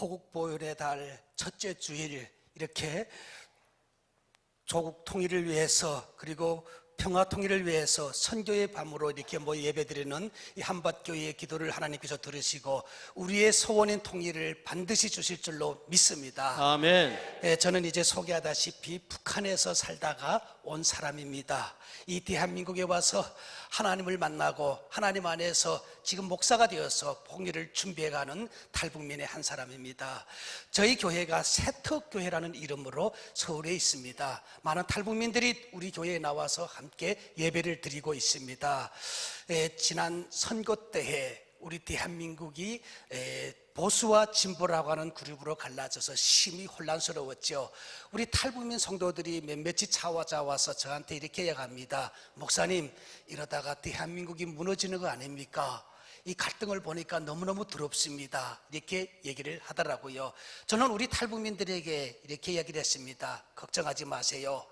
호국보혈의 달 첫째 주일, 이렇게 조국 통일을 위해서 그리고 평화 통일을 위해서 선교의 밤으로 이렇게 예배드리는 이 한밭교회의 기도를 하나님께서 들으시고 우리의 소원인 통일을 반드시 주실 줄로 믿습니다. 아멘. 저는 이제 소개하다시피 북한에서 살다가 온 사람입니다. 이 대한민국에 와서 하나님을 만나고 하나님 안에서 지금 목사가 되어서 복리를 준비해가는 탈북민의 한 사람입니다. 저희 교회가 세터교회라는 이름으로 서울에 있습니다. 많은 탈북민들이 우리 교회에 나와서 함께 예배를 드리고 있습니다. 지난 선거 때에 우리 대한민국이 보수와 진보라고 하는 그룹으로 갈라져서 심히 혼란스러웠죠. 우리 탈북민 성도들이 몇몇이 찾아와서 저한테 이렇게 얘기합니다. 목사님, 이러다가 대한민국이 무너지는 거 아닙니까? 이 갈등을 보니까 너무너무 두렵습니다. 이렇게 얘기를 하더라고요. 저는 우리 탈북민들에게 이렇게 얘기를 했습니다. 걱정하지 마세요.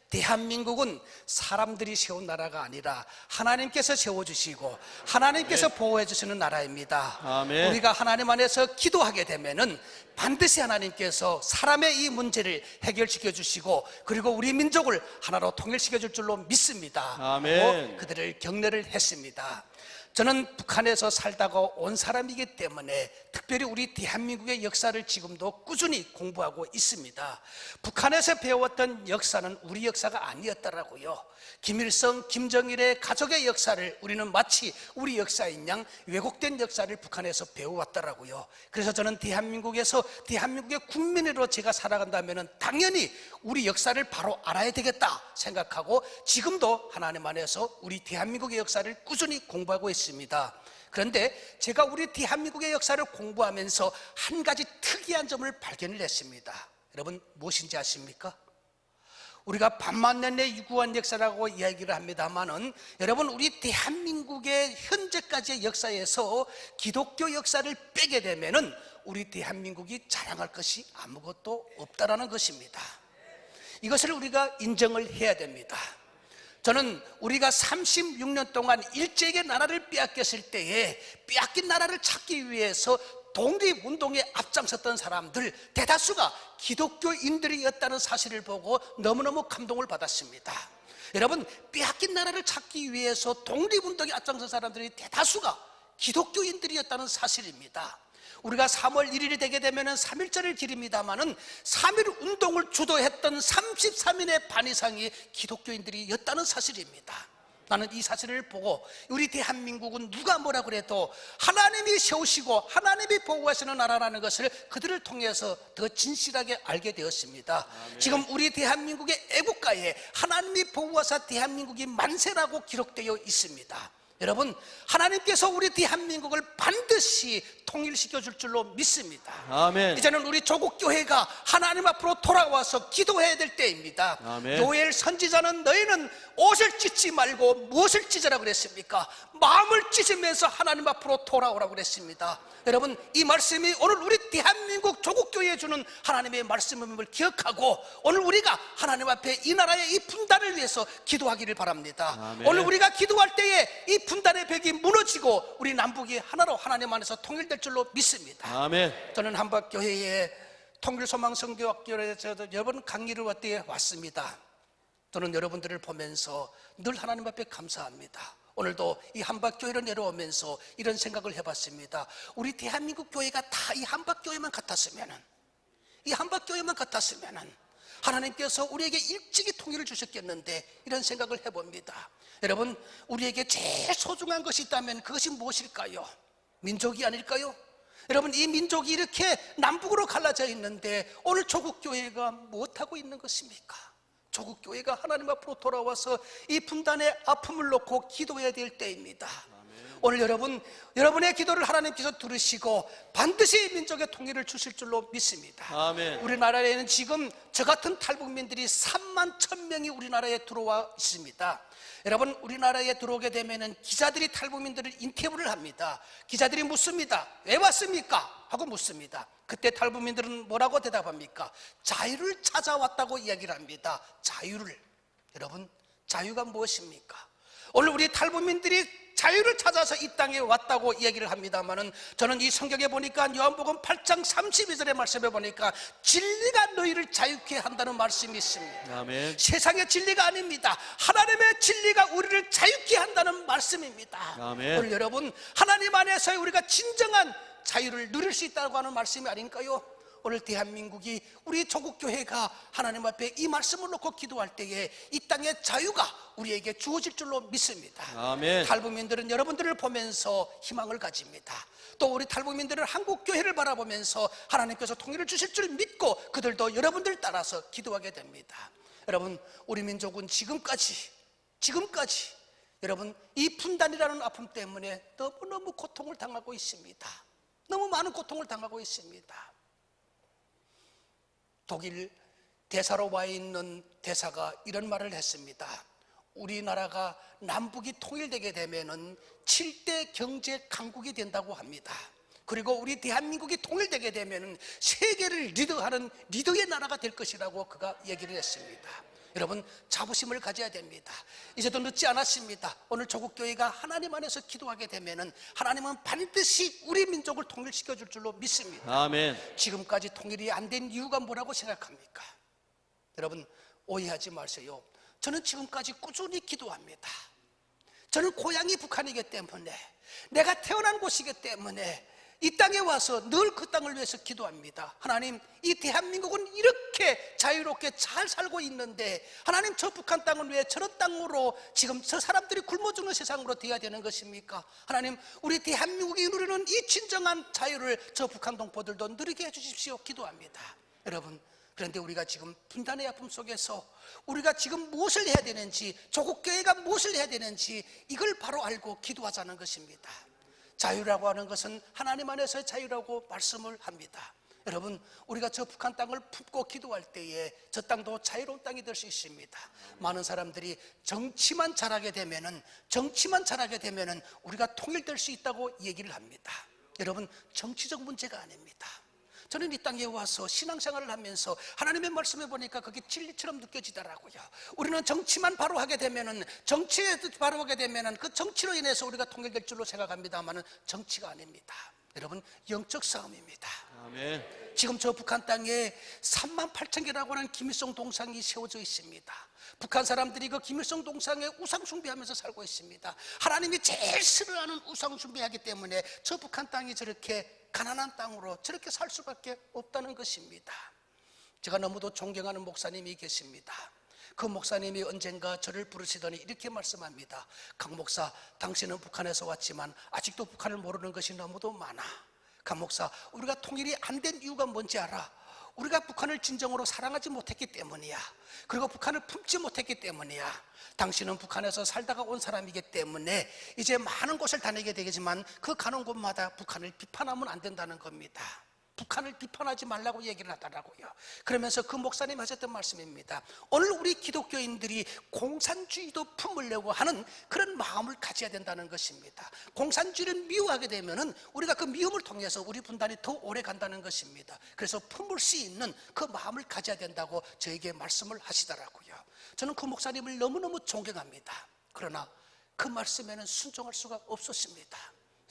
대한민국은 사람들이 세운 나라가 아니라 하나님께서 세워주시고 하나님께서 보호해 주시는 나라입니다. 아멘. 우리가 하나님 안에서 기도하게 되면은 반드시 하나님께서 사람의 이 문제를 해결시켜 주시고 그리고 우리 민족을 하나로 통일시켜 줄 줄로 믿습니다. 아멘. 그들을 격려를 했습니다. 저는 북한에서 살다가 온 사람이기 때문에 특별히 우리 대한민국의 역사를 지금도 꾸준히 공부하고 있습니다. 북한에서 배웠던 역사는 우리 역사가 아니었더라고요. 김일성, 김정일의 가족의 역사를 우리는 마치 우리 역사인 양 왜곡된 역사를 북한에서 배워왔더라고요. 그래서 저는 대한민국에서 대한민국의 국민으로 제가 살아간다면 당연히 우리 역사를 바로 알아야 되겠다 생각하고 지금도 하나님 안에서 우리 대한민국의 역사를 꾸준히 공부하고 있습니다. 그런데 제가 우리 대한민국의 역사를 공부하면서 한 가지 특이한 점을 발견을 했습니다. 여러분 무엇인지 아십니까? 우리가 반만년의 유구한 역사라고 이야기를 합니다만은 여러분 우리 대한민국의 현재까지의 역사에서 기독교 역사를 빼게 되면은 우리 대한민국이 자랑할 것이 아무것도 없다라는 것입니다. 이것을 우리가 인정을 해야 됩니다. 저는 우리가 36년 동안 일제에게 나라를 빼앗겼을 때에 빼앗긴 나라를 찾기 위해서 독립운동에 앞장섰던 사람들 대다수가 기독교인들이었다는 사실을 보고 너무너무 감동을 받았습니다. 여러분 빼앗긴 나라를 찾기 위해서 독립운동에 앞장선 사람들이 대다수가 기독교인들이었다는 사실입니다. 우리가 3월 1일이 되게 되면 3.1절을 기립니다마는 3.1 운동을 주도했던 33인의 반 이상이 기독교인들이었다는 사실입니다. 나는 이 사실을 보고 우리 대한민국은 누가 뭐라 그래도 하나님이 세우시고 하나님이 보호하시는 나라라는 것을 그들을 통해서 더 진실하게 알게 되었습니다. 아멘. 지금 우리 대한민국의 애국가에 하나님이 보호하사 대한민국이 만세라고 기록되어 있습니다. 여러분 하나님께서 우리 대한민국을 반드시 통일시켜 줄 줄로 믿습니다. 아멘. 이제는 우리 조국교회가 하나님 앞으로 돌아와서 기도해야 될 때입니다. 아멘. 요엘 선지자는 너희는 옷을 찢지 말고 무엇을 찢으라고 그랬습니까? 마음을 찢으면서 하나님 앞으로 돌아오라고 그랬습니다. 여러분 이 말씀이 오늘 우리 대한민국 조국교회에 주는 하나님의 말씀임을 기억하고 오늘 우리가 하나님 앞에 이 나라의 이 분단을 위해서 기도하기를 바랍니다. 아멘. 오늘 우리가 기도할 때에 이 분단의 벽이 무너지고 우리 남북이 하나로 하나님 안에서 통일될 줄로 믿습니다. 아멘. 저는 한밭교회에 통일소망선교학교에서 여러 번 강의를 왔습니다. 저는 여러분들을 보면서 늘 하나님 앞에 감사합니다. 오늘도 이 한밭교회를 내려오면서 이런 생각을 해봤습니다. 우리 대한민국 교회가 다 이 한밭교회만 같았으면은 이 한밭교회만 같았으면은 하나님께서 우리에게 일찍이 통일을 주셨겠는데 이런 생각을 해봅니다. 여러분 우리에게 제일 소중한 것이 있다면 그것이 무엇일까요? 민족이 아닐까요? 여러분 이 민족이 이렇게 남북으로 갈라져 있는데 오늘 조국교회가 무엇하고 있는 것입니까? 조국교회가 하나님 앞으로 돌아와서 이 분단의 아픔을 놓고 기도해야 될 때입니다. 오늘 여러분의 기도를 하나님께서 들으시고 반드시 민족의 통일을 주실 줄로 믿습니다. 아멘. 우리나라에는 지금 저 같은 탈북민들이 3만 1,000명이 우리나라에 들어와 있습니다. 여러분 우리나라에 들어오게 되면 기자들이 탈북민들을 인터뷰를 합니다. 기자들이 묻습니다. 왜 왔습니까? 하고 묻습니다. 그때 탈북민들은 뭐라고 대답합니까? 자유를 찾아왔다고 이야기를 합니다. 자유를. 여러분 자유가 무엇입니까? 오늘 우리 탈북민들이 자유를 찾아서 이 땅에 왔다고 얘기를 합니다만은, 저는 이 성경에 보니까 요한복음 8장 32절의 말씀에 보니까 진리가 너희를 자유케 한다는 말씀이 있습니다. 아멘. 세상의 진리가 아닙니다. 하나님의 진리가 우리를 자유케 한다는 말씀입니다. 아멘. 오늘 여러분, 하나님 안에서 우리가 진정한 자유를 누릴 수 있다고 하는 말씀이 아닐까요? 오늘 대한민국이, 우리 조국교회가 하나님 앞에 이 말씀을 놓고 기도할 때에 이 땅의 자유가 우리에게 주어질 줄로 믿습니다. 아멘. 탈북민들은 여러분들을 보면서 희망을 가집니다. 또 우리 탈북민들은 한국교회를 바라보면서 하나님께서 통일을 주실 줄 믿고 그들도 여러분들 따라서 기도하게 됩니다. 여러분, 우리 민족은 지금까지 여러분, 이 분단이라는 아픔 때문에 너무너무 고통을 당하고 있습니다. 너무 많은 고통을 당하고 있습니다. 독일 대사로 와 있는 대사가 이런 말을 했습니다. 우리나라가 남북이 통일되게 되면은 7대 경제 강국이 된다고 합니다. 그리고 우리 대한민국이 통일되게 되면은 세계를 리더하는 리더의 나라가 될 것이라고 그가 얘기를 했습니다. 여러분, 자부심을 가져야 됩니다. 이제도 늦지 않았습니다. 오늘 조국교회가 하나님 안에서 기도하게 되면은 하나님은 반드시 우리 민족을 통일시켜 줄 줄로 믿습니다. 아멘. 지금까지 통일이 안 된 이유가 뭐라고 생각합니까? 여러분, 오해하지 마세요. 저는 지금까지 꾸준히 기도합니다. 저는 고향이 북한이기 때문에, 내가 태어난 곳이기 때문에 이 땅에 와서 늘 그 땅을 위해서 기도합니다. 하나님, 이 대한민국은 이렇게 자유롭게 잘 살고 있는데 하나님, 저 북한 땅은 왜 저런 땅으로 지금 저 사람들이 굶어 죽는 세상으로 되어야 되는 것입니까? 하나님, 우리 대한민국이 누리는 이 진정한 자유를 저 북한 동포들도 누리게 해주십시오. 기도합니다. 여러분, 그런데 우리가 지금 분단의 아픔 속에서 우리가 지금 무엇을 해야 되는지, 조국교회가 무엇을 해야 되는지 이걸 바로 알고 기도하자는 것입니다. 자유라고 하는 것은 하나님 안에서의 자유라고 말씀을 합니다. 여러분, 우리가 저 북한 땅을 품고 기도할 때에 저 땅도 자유로운 땅이 될 수 있습니다. 많은 사람들이 정치만 잘하게 되면은 우리가 통일될 수 있다고 얘기를 합니다. 여러분, 정치적 문제가 아닙니다. 저는 이 땅에 와서 신앙생활을 하면서 하나님의 말씀을 보니까 그게 진리처럼 느껴지더라고요. 우리는 정치만 바로 하게 되면은, 그 정치로 인해서 우리가 통일될 줄로 생각합니다만은 정치가 아닙니다. 여러분, 영적 싸움입니다. 아멘. 지금 저 북한 땅에 38,000개라고 하는 김일성 동상이 세워져 있습니다. 북한 사람들이 그 김일성 동상에 우상 숭배하면서 살고 있습니다. 하나님이 제일 싫어하는 우상 숭배하기 때문에 저 북한 땅이 저렇게 가난한 땅으로 저렇게 살 수밖에 없다는 것입니다. 제가 너무도 존경하는 목사님이 계십니다. 그 목사님이 언젠가 저를 부르시더니 이렇게 말씀합니다. 강 목사, 당신은 북한에서 왔지만 아직도 북한을 모르는 것이 너무도 많아. 강 목사, 우리가 통일이 안 된 이유가 뭔지 알아? 우리가 북한을 진정으로 사랑하지 못했기 때문이야. 그리고 북한을 품지 못했기 때문이야. 당신은 북한에서 살다가 온 사람이기 때문에 이제 많은 곳을 다니게 되겠지만 그 가는 곳마다 북한을 비판하면 안 된다는 겁니다. 북한을 비판하지 말라고 얘기를 하더라고요. 그러면서 그 목사님이 하셨던 말씀입니다. 오늘 우리 기독교인들이 공산주의도 품으려고 하는 그런 마음을 가져야 된다는 것입니다. 공산주의를 미워하게 되면은 우리가 그 미움을 통해서 우리 분단이 더 오래 간다는 것입니다. 그래서 품을 수 있는 그 마음을 가져야 된다고 저에게 말씀을 하시더라고요. 저는 그 목사님을 너무너무 존경합니다. 그러나 그 말씀에는 순종할 수가 없었습니다.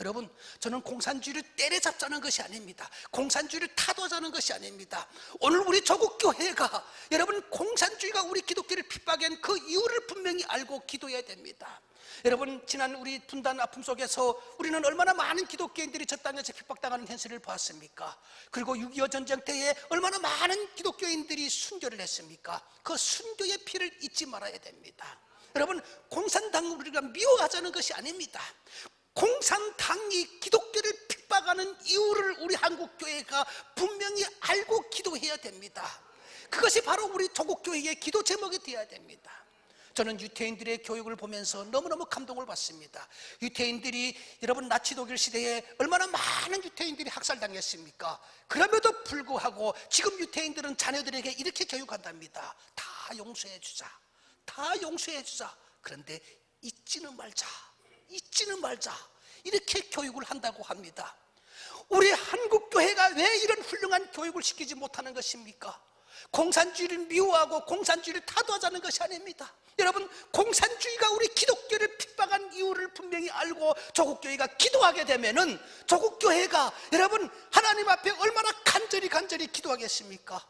여러분, 저는 공산주의를 때려잡자는 것이 아닙니다. 공산주의를 타도하자는 것이 아닙니다. 오늘 우리 조국교회가, 여러분, 공산주의가 우리 기독교를 핍박한 그 이유를 분명히 알고 기도해야 됩니다. 여러분, 지난 우리 분단 아픔 속에서 우리는 얼마나 많은 기독교인들이 저 땅에서 핍박당하는 현실을 보았습니까? 그리고 6.25 전쟁 때에 얼마나 많은 기독교인들이 순교를 했습니까? 그 순교의 피를 잊지 말아야 됩니다. 여러분, 공산당을 우리가 미워하자는 것이 아닙니다. 공산당이 기독교를 핍박하는 이유를 우리 한국교회가 분명히 알고 기도해야 됩니다. 그것이 바로 우리 조국교회의 기도 제목이 되어야 됩니다. 저는 유태인들의 교육을 보면서 너무너무 감동을 받습니다. 유태인들이, 여러분, 나치 독일 시대에 얼마나 많은 유태인들이 학살당했습니까? 그럼에도 불구하고 지금 유태인들은 자녀들에게 이렇게 교육한답니다. 다 용서해주자. 그런데 잊지는 말자. 이렇게 교육을 한다고 합니다. 우리 한국교회가 왜 이런 훌륭한 교육을 시키지 못하는 것입니까? 공산주의를 미워하고 공산주의를 타도하자는 것이 아닙니다. 여러분, 공산주의가 우리 기독교를 핍박한 이유를 분명히 알고 조국교회가 기도하게 되면은 조국교회가 여러분 하나님 앞에 얼마나 간절히 기도하겠습니까?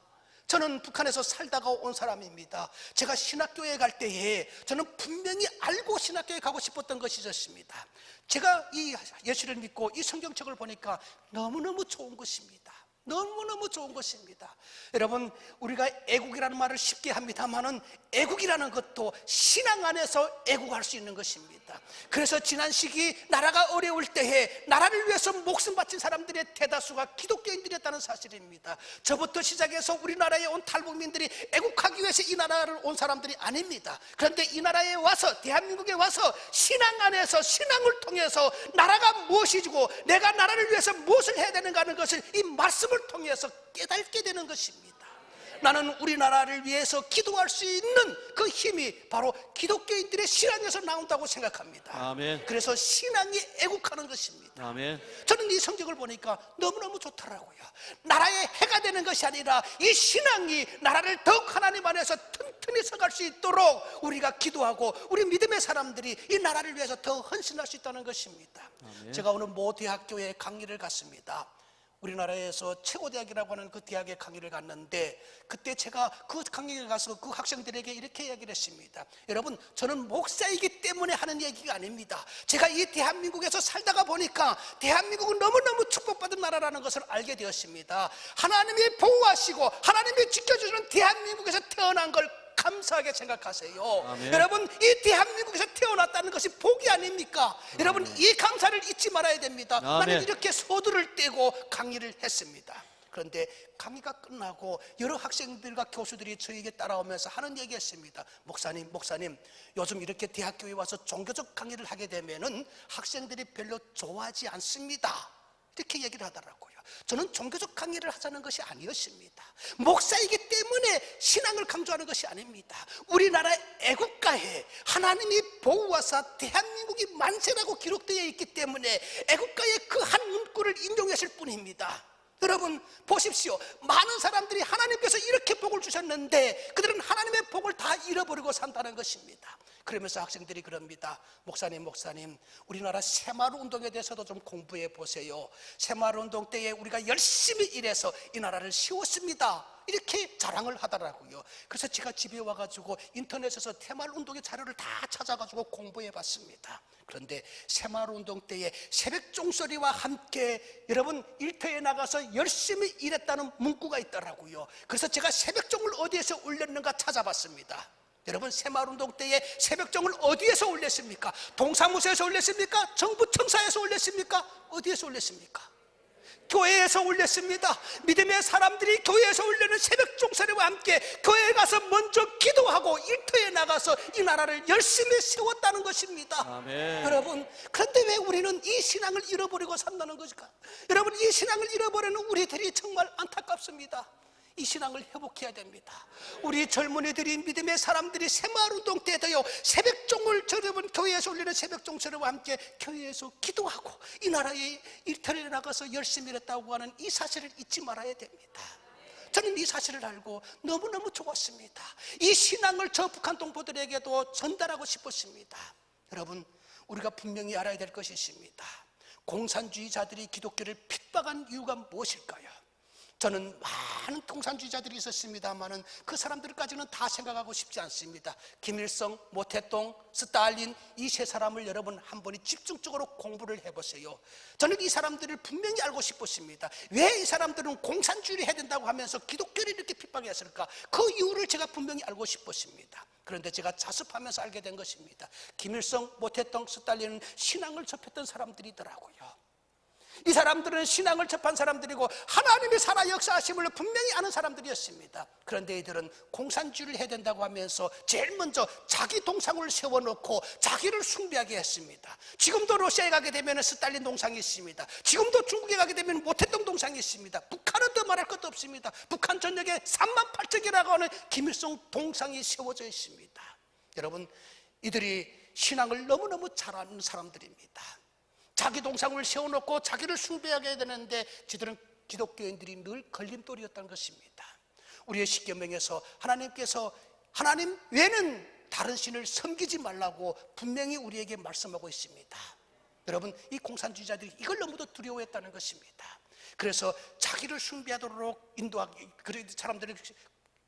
저는 북한에서 살다가 온 사람입니다. 제가 신학교에 갈 때에 저는 분명히 알고 신학교에 가고 싶었던 것이 있었습니다. 제가 이 예수를 믿고 이 성경책을 보니까 너무너무 좋은 것입니다. 너무너무 좋은 것입니다. 여러분, 우리가 애국이라는 말을 쉽게 합니다만은 애국이라는 것도 신앙 안에서 애국할 수 있는 것입니다. 그래서 지난 시기 나라가 어려울 때에 나라를 위해서 목숨 바친 사람들의 대다수가 기독교인들이었다는 사실입니다. 저부터 시작해서 우리나라에 온 탈북민들이 애국하기 위해서 이 나라를 온 사람들이 아닙니다. 그런데 이 나라에 와서, 대한민국에 와서 신앙 안에서, 신앙을 통해서 나라가 무엇이고 내가 나라를 위해서 무엇을 해야 되는가 하는 것을 이 말씀을 통해서 깨닫게 되는 것입니다. 나는 우리나라를 위해서 기도할 수 있는 그 힘이 바로 기독교인들의 신앙에서 나온다고 생각합니다. 아멘. 그래서 신앙이 애국하는 것입니다. 아멘. 저는 이 성경을 보니까 너무너무 좋더라고요. 나라의 해가 되는 것이 아니라 이 신앙이 나라를 더욱 하나님 안에서 튼튼히 서갈 수 있도록 우리가 기도하고 우리 믿음의 사람들이 이 나라를 위해서 더 헌신할 수 있다는 것입니다. 아멘. 제가 오늘 모 대학교에 강의를 갔습니다. 우리나라에서 최고대학이라고 하는 그 대학에 강의를 갔는데 그때 제가 그 강의를 가서 그 학생들에게 이렇게 이야기를 했습니다. 여러분, 저는 목사이기 때문에 하는 얘기가 아닙니다. 제가 이 대한민국에서 살다가 보니까 대한민국은 너무너무 축복받은 나라라는 것을 알게 되었습니다. 하나님이 보호하시고 하나님이 지켜주시는 대한민국에서 태어난 걸 감사하게 생각하세요. 아멘. 여러분, 이 대한민국에서 태어났다는 것이 복이 아닙니까? 여러분, 이 감사를 잊지 말아야 됩니다. 아멘. 나는 이렇게 소두를 떼고 강의를 했습니다. 그런데 강의가 끝나고 여러 학생들과 교수들이 저에게 따라오면서 하는 얘기였습니다. 목사님, 요즘 이렇게 대학교에 와서 종교적 강의를 하게 되면은 학생들이 별로 좋아하지 않습니다. 이렇게 얘기를 하더라고요. 저는 종교적 강의를 하자는 것이 아니었습니다. 목사이기 때문에 신앙을 강조하는 것이 아닙니다. 우리나라의 애국가에 하나님이 보호하사 대한민국이 만세라고 기록되어 있기 때문에 애국가의 그 한 문구를 인용했을 뿐입니다. 여러분 보십시오. 많은 사람들이 하나님께서 이렇게 복을 주셨는데 그들은 하나님의 복을 다 잃어버리고 산다는 것입니다. 그러면서 학생들이 그럽니다. 목사님, 우리나라 새마을운동에 대해서도 좀 공부해 보세요. 새마을운동 때에 우리가 열심히 일해서 이 나라를 세웠습니다. 이렇게 자랑을 하더라고요. 그래서 제가 집에 와가지고 인터넷에서 새마을운동의 자료를 다 찾아가지고 공부해 봤습니다. 그런데 새마을운동 때에 새벽 종소리와 함께 여러분 일터에 나가서 열심히 일했다는 문구가 있더라고요. 그래서 제가 새벽종을 어디에서 울렸는가 찾아봤습니다. 여러분, 새마을운동 때에 새벽종을 어디에서 울렸습니까? 동사무소에서 울렸습니까? 정부 청사에서 울렸습니까? 어디에서 울렸습니까? 교회에서 울렸습니다. 믿음의 사람들이 교회에서 울리는 새벽종 소리와 함께 교회에 가서 먼저 기도하고 일터에 나가서 이 나라를 열심히 세웠다는 것입니다. 아멘. 여러분, 그런데 왜 우리는 이 신앙을 잃어버리고 산다는 것일까? 여러분, 이 신앙을 잃어버리는 우리들이 정말 안타깝습니다. 이 신앙을 회복해야 됩니다. 우리 젊은이들이, 믿음의 사람들이 새마을운동 때도요 새벽종을 여러분 교회에서 울리는 새벽종 소리와 함께 교회에서 기도하고 이 나라의 일터에 나가서 열심히 일했다고 하는 이 사실을 잊지 말아야 됩니다. 저는 이 사실을 알고 너무너무 좋았습니다. 이 신앙을 저 북한 동포들에게도 전달하고 싶었습니다. 여러분, 우리가 분명히 알아야 될 것이 있습니다. 공산주의자들이 기독교를 핍박한 이유가 무엇일까요? 저는 많은 공산주의자들이 있었습니다만은 그 사람들까지는 다 생각하고 싶지 않습니다. 김일성, 모태동, 스탈린, 이 세 사람을 여러분 한 번이 집중적으로 공부를 해보세요. 저는 이 사람들을 분명히 알고 싶었습니다. 왜 이 사람들은 공산주의를 해야 된다고 하면서 기독교를 이렇게 핍박했을까? 그 이유를 제가 분명히 알고 싶었습니다. 그런데 제가 자습하면서 알게 된 것입니다. 김일성, 모태동, 스탈린은 신앙을 접했던 사람들이더라고요. 이 사람들은 신앙을 접한 사람들이고 하나님의 살아 역사하심을 분명히 아는 사람들이었습니다. 그런데 이들은 공산주의를 해야 된다고 하면서 제일 먼저 자기 동상을 세워놓고 자기를 숭배하게 했습니다. 지금도 러시아에 가게 되면 스탈린 동상이 있습니다. 지금도 중국에 가게 되면 모태동 동상이 있습니다. 북한은 더 말할 것도 없습니다. 북한 전역에 38척이라고 하는 김일성 동상이 세워져 있습니다. 여러분, 이들이 신앙을 너무너무 잘 아는 사람들입니다. 자기 동상을 세워놓고 자기를 숭배하게 되는데 지들은 기독교인들이 늘 걸림돌이었다는 것입니다. 우리의 십계명에서 하나님께서 하나님 외에는 다른 신을 섬기지 말라고 분명히 우리에게 말씀하고 있습니다. 여러분, 이 공산주의자들이 이걸 너무도 두려워했다는 것입니다. 그래서 자기를 숭배하도록 인도하기, 그 사람들을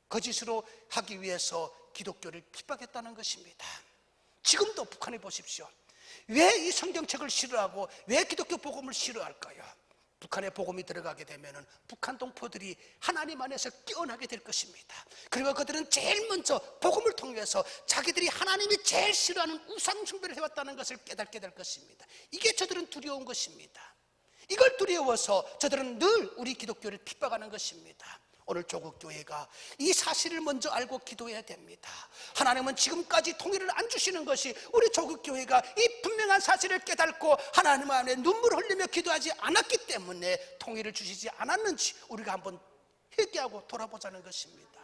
거짓으로 하기 위해서 기독교를 핍박했다는 것입니다. 지금도 북한에 보십시오. 왜 이 성경책을 싫어하고 왜 기독교 복음을 싫어할까요? 북한에 복음이 들어가게 되면 북한 동포들이 하나님 안에서 깨어나게 될 것입니다. 그리고 그들은 제일 먼저 복음을 통해서 자기들이 하나님이 제일 싫어하는 우상 숭배를 해왔다는 것을 깨닫게 될 것입니다. 이게 저들은 두려운 것입니다. 이걸 두려워서 저들은 늘 우리 기독교를 핍박하는 것입니다. 오늘 조국교회가 이 사실을 먼저 알고 기도해야 됩니다. 하나님은 지금까지 통일을 안 주시는 것이 우리 조국교회가 이 분명한 사실을 깨닫고 하나님 안에 눈물을 흘리며 기도하지 않았기 때문에 통일을 주시지 않았는지 우리가 한번 회개하고 돌아보자는 것입니다.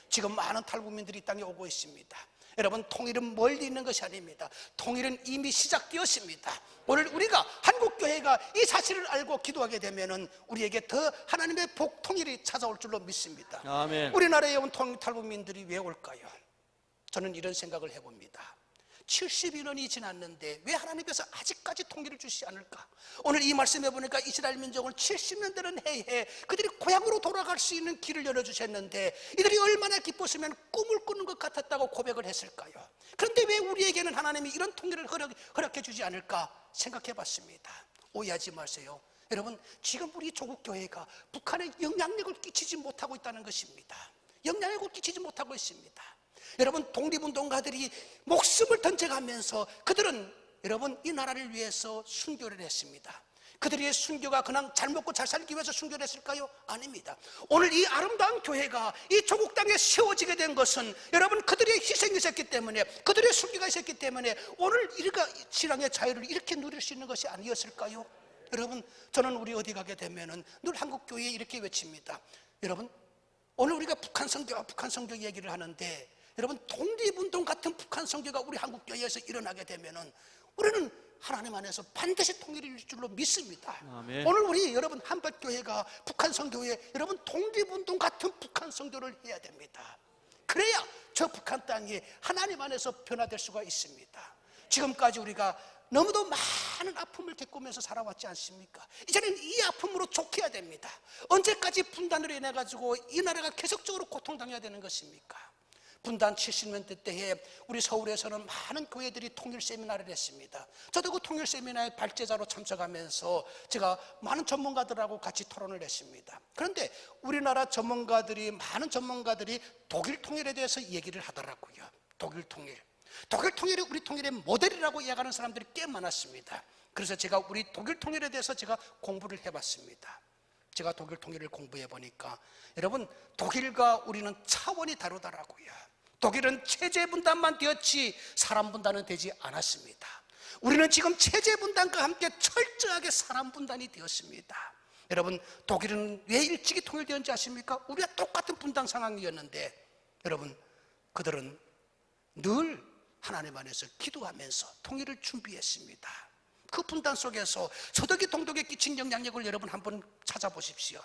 지금 많은 탈북민들이 이 땅에 오고 있습니다. 여러분, 통일은 멀리 있는 것이 아닙니다. 통일은 이미 시작되었습니다. 오늘 우리가 한국교회가 이 사실을 알고 기도하게 되면 우리에게 더 하나님의 복, 통일이 찾아올 줄로 믿습니다. 아멘. 우리나라에 온 탈북민들이 왜 올까요? 저는 이런 생각을 해봅니다. 72년이 지났는데 왜 하나님께서 아직까지 통일을 주시지 않을까? 오늘 이 말씀해 보니까 이스라엘 민족은 70년 되는 해에 그들이 고향으로 돌아갈 수 있는 길을 열어주셨는데 이들이 얼마나 기뻤으면 꿈을 꾸는 것 같았다고 고백을 했을까요? 그런데 왜 우리에게는 하나님이 이런 통일을 허락해 주지 않을까 생각해 봤습니다. 오해하지 마세요. 여러분, 지금 우리 조국교회가 북한에 영향력을 끼치지 못하고 있다는 것입니다. 영향력을 끼치지 못하고 있습니다. 여러분, 독립운동가들이 목숨을 던져가면서 그들은 여러분 이 나라를 위해서 순교를 했습니다. 그들의 순교가 그냥 잘 먹고 잘 살기 위해서 순교를 했을까요? 아닙니다. 오늘 이 아름다운 교회가 이 조국 땅에 세워지게 된 것은 여러분 그들의 희생이 있었기 때문에, 그들의 순교가 있었기 때문에 오늘 우리가 신앙의 자유를 이렇게 누릴 수 있는 것이 아니었을까요? 여러분, 저는 우리 어디 가게 되면은 늘 한국교회에 이렇게 외칩니다. 여러분, 오늘 우리가 북한 선교 얘기를 하는데 여러분, 독립운동 같은 북한 선교가 우리 한국교회에서 일어나게 되면은 우리는 하나님 안에서 반드시 통일일 줄로 믿습니다. 아멘. 오늘 우리 여러분 한밭교회가 북한 선교에 여러분 독립운동 같은 북한 선교를 해야 됩니다. 그래야 저 북한 땅이 하나님 안에서 변화될 수가 있습니다. 지금까지 우리가 너무도 많은 아픔을 겪으면서 살아왔지 않습니까? 이제는 이 아픔으로 족해야 됩니다. 언제까지 분단으로 인해 가지고 이 나라가 계속적으로 고통당해야 되는 것입니까? 분단 70년대 때에 우리 서울에서는 많은 교회들이 통일 세미나를 했습니다. 저도 그 통일 세미나에 발제자로 참석하면서 제가 많은 전문가들하고 같이 토론을 했습니다. 그런데 우리나라 많은 전문가들이 독일 통일에 대해서 얘기를 하더라고요. 독일 통일이 우리 통일의 모델이라고 이야기하는 사람들이 꽤 많았습니다. 그래서 제가 우리 독일 통일에 대해서 제가 공부를 해봤습니다. 제가 독일 통일을 공부해 보니까 여러분, 독일과 우리는 차원이 다르더라고요. 독일은 체제 분단만 되었지 사람 분단은 되지 않았습니다. 우리는 지금 체제 분단과 함께 철저하게 사람 분단이 되었습니다. 여러분, 독일은 왜 일찍이 통일되었는지 아십니까? 우리가 똑같은 분단 상황이었는데 여러분, 그들은 늘 하나님 안에서 기도하면서 통일을 준비했습니다. 그 분단 속에서 서독이 동독에 끼친 영향력을 여러분 한번 찾아보십시오.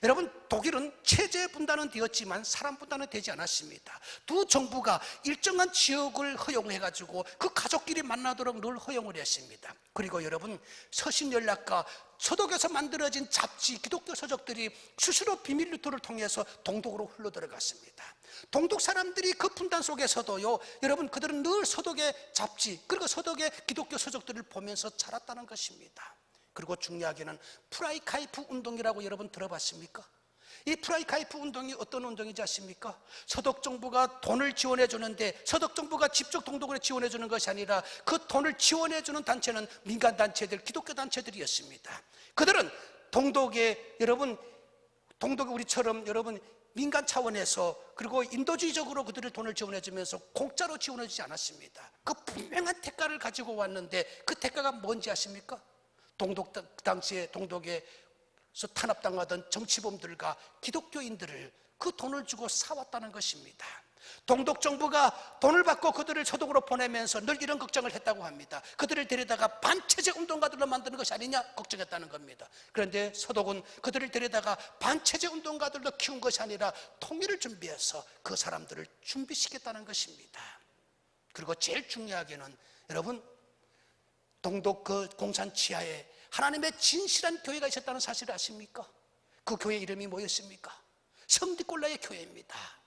여러분, 독일은 체제 분단은 되었지만 사람 분단은 되지 않았습니다. 두 정부가 일정한 지역을 허용해가지고 그 가족끼리 만나도록 늘 허용을 했습니다. 그리고 여러분, 서신연락과 서독에서 만들어진 잡지, 기독교 서적들이 수시로 비밀 루트를 통해서 동독으로 흘러들어갔습니다. 동독 사람들이 그 분단 속에서도요, 여러분 그들은 늘 서독의 잡지 그리고 서독의 기독교 서적들을 보면서 자랐다는 것입니다. 그리고 중요하게는 프라이카이프 운동이라고 여러분 들어봤습니까? 이 프라이카이프 운동이 어떤 운동인지 아십니까? 서독 정부가 돈을 지원해 주는데 서독 정부가 직접 동독을 지원해 주는 것이 아니라 그 돈을 지원해 주는 단체는 민간 단체들, 기독교 단체들이었습니다. 그들은 동독에 동독이 우리처럼 여러분 민간 차원에서 그리고 인도주의적으로 그들을 돈을 지원해 주면서 공짜로 지원해 주지 않았습니다. 그 분명한 대가를 가지고 왔는데 그 대가가 뭔지 아십니까? 당시에 동독에서 탄압당하던 정치범들과 기독교인들을 그 돈을 주고 사왔다는 것입니다. 동독 정부가 돈을 받고 그들을 서독으로 보내면서 늘 이런 걱정을 했다고 합니다. 그들을 데려다가 반체제 운동가들로 만드는 것이 아니냐 걱정했다는 겁니다. 그런데 서독은 그들을 데려다가 반체제 운동가들로 키운 것이 아니라 통일을 준비해서 그 사람들을 준비시켰다는 것입니다. 그리고 제일 중요하게는 여러분, 동독 그 공산 치하에 하나님의 진실한 교회가 있었다는 사실을 아십니까? 그 교회 이름이 뭐였습니까? 성디골라의 교회입니다.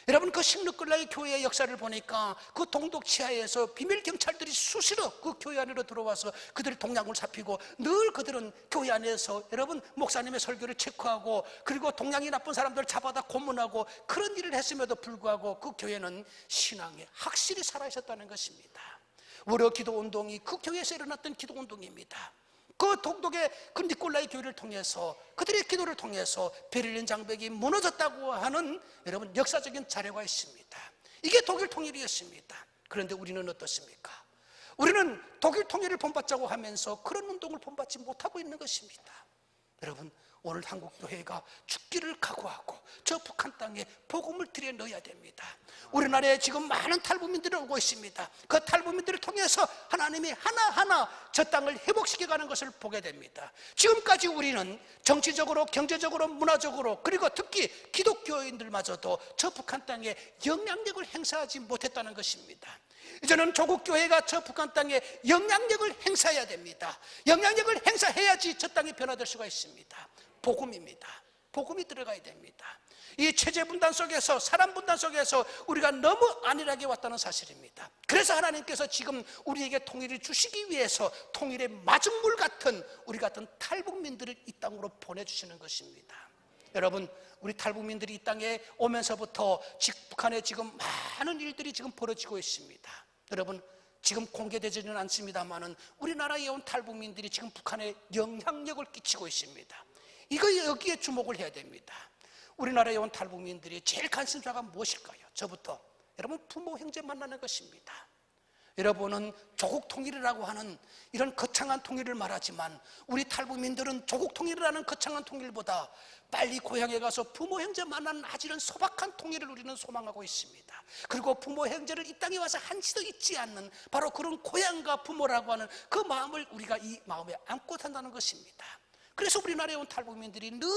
여러분, 그 식루골라의 교회의 역사를 보니까 그 동독 치하에서 비밀 경찰들이 수시로 그 교회 안으로 들어와서 그들의 동향을 살피고 늘 그들은 교회 안에서 여러분 목사님의 설교를 체크하고 그리고 동향이 나쁜 사람들을 잡아다 고문하고 그런 일을 했음에도 불구하고 그 교회는 신앙에 확실히 살아있었다는 것입니다. 월요 기도 운동이 그 교회에서 일어났던 기도 운동입니다. 그 동독의 그 니콜라의 교회를 통해서 그들의 기도를 통해서 베를린 장벽이 무너졌다고 하는 여러분 역사적인 자료가 있습니다. 이게 독일 통일이었습니다. 그런데 우리는 어떻습니까? 우리는 독일 통일을 본받자고 하면서 그런 운동을 본받지 못하고 있는 것입니다. 여러분, 오늘 한국교회가 죽기를 각오하고 저 북한 땅에 복음을 들여 넣어야 됩니다. 우리나라에 지금 많은 탈북민들이 오고 있습니다. 그 탈북민들을 통해서 하나님이 하나하나 저 땅을 회복시켜가는 것을 보게 됩니다. 지금까지 우리는 정치적으로, 경제적으로, 문화적으로 그리고 특히 기독교인들마저도 저 북한 땅에 영향력을 행사하지 못했다는 것입니다. 이제는 조국교회가 저 북한 땅에 영향력을 행사해야 됩니다. 영향력을 행사해야지 저 땅이 변화될 수가 있습니다. 복음입니다. 복음이 들어가야 됩니다. 이 체제 분단 속에서, 사람 분단 속에서 우리가 너무 안일하게 왔다는 사실입니다. 그래서 하나님께서 지금 우리에게 통일을 주시기 위해서 통일의 마중물 같은 우리 같은 탈북민들을 이 땅으로 보내주시는 것입니다. 여러분, 우리 탈북민들이 이 땅에 오면서부터 북한에 지금 많은 일들이 지금 벌어지고 있습니다. 여러분, 지금 공개되지는 않습니다만은 우리나라에 온 탈북민들이 지금 북한에 영향력을 끼치고 있습니다. 여기에 주목을 해야 됩니다. 우리나라에 온 탈북민들이 제일 관심사가 무엇일까요? 저부터 여러분, 부모 형제 만나는 것입니다. 여러분은 조국 통일이라고 하는 이런 거창한 통일을 말하지만 우리 탈북민들은 조국 통일이라는 거창한 통일보다 빨리 고향에 가서 부모 형제 만나는 아주 이런 소박한 통일을 우리는 소망하고 있습니다. 그리고 부모 형제를 이 땅에 와서 한시도 잊지 않는 바로 그런 고향과 부모라고 하는 그 마음을 우리가 이 마음에 안고 산다는 것입니다. 그래서 우리나라에 온 탈북민들이 늘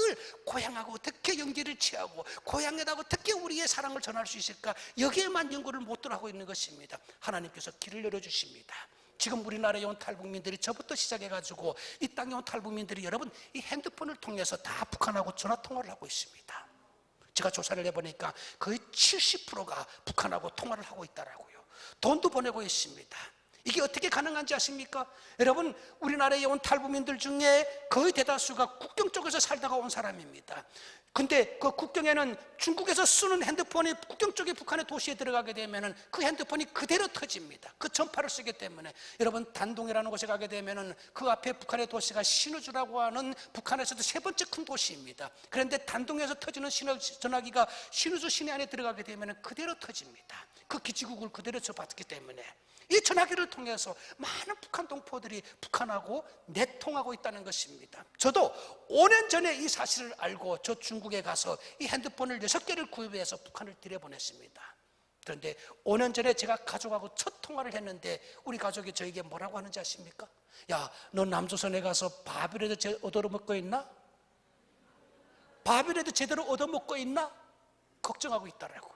고향하고 어떻게 연계를 취하고 고향에다 어떻게 우리의 사랑을 전할 수 있을까, 여기에만 연구를 못들 하고 있는 것입니다. 하나님께서 길을 열어주십니다. 지금 우리나라에 온 탈북민들이 저부터 시작해가지고 이 땅에 온 탈북민들이 여러분 이 핸드폰을 통해서 다 북한하고 전화통화를 하고 있습니다. 제가 조사를 해보니까 거의 70%가 북한하고 통화를 하고 있더라고요. 돈도 보내고 있습니다. 이게 어떻게 가능한지 아십니까? 여러분, 우리나라에 온 탈북민들 중에 거의 대다수가 국경 쪽에서 살다가 온 사람입니다. 근데 그 국경에는 중국에서 쓰는 핸드폰이 국경 쪽에 북한의 도시에 들어가게 되면은 그 핸드폰이 그대로 터집니다. 그 전파를 쓰기 때문에 여러분, 단동이라는 곳에 가게 되면은 그 앞에 북한의 도시가 신우주라고 하는 북한에서도 세 번째 큰 도시입니다. 그런데 단동에서 터지는 전화기가 신우주 시내 안에 들어가게 되면은 그대로 터집니다. 그 기지국을 그대로 접받기 때문에 이 전화기를 통해서 많은 북한 동포들이 북한하고 내통하고 있다는 것입니다. 저도 5년 전에 이 사실을 알고 저 중국에 가서 이 핸드폰을 6개를 구입해서 북한을 들여보냈습니다. 그런데 5년 전에 제가 가족하고 첫 통화를 했는데 우리 가족이 저에게 뭐라고 하는지 아십니까? 야, 너 남조선에 가서 밥이라도 얻어먹고 있나? 밥이라도 제대로 얻어먹고 있나? 걱정하고 있더라고요.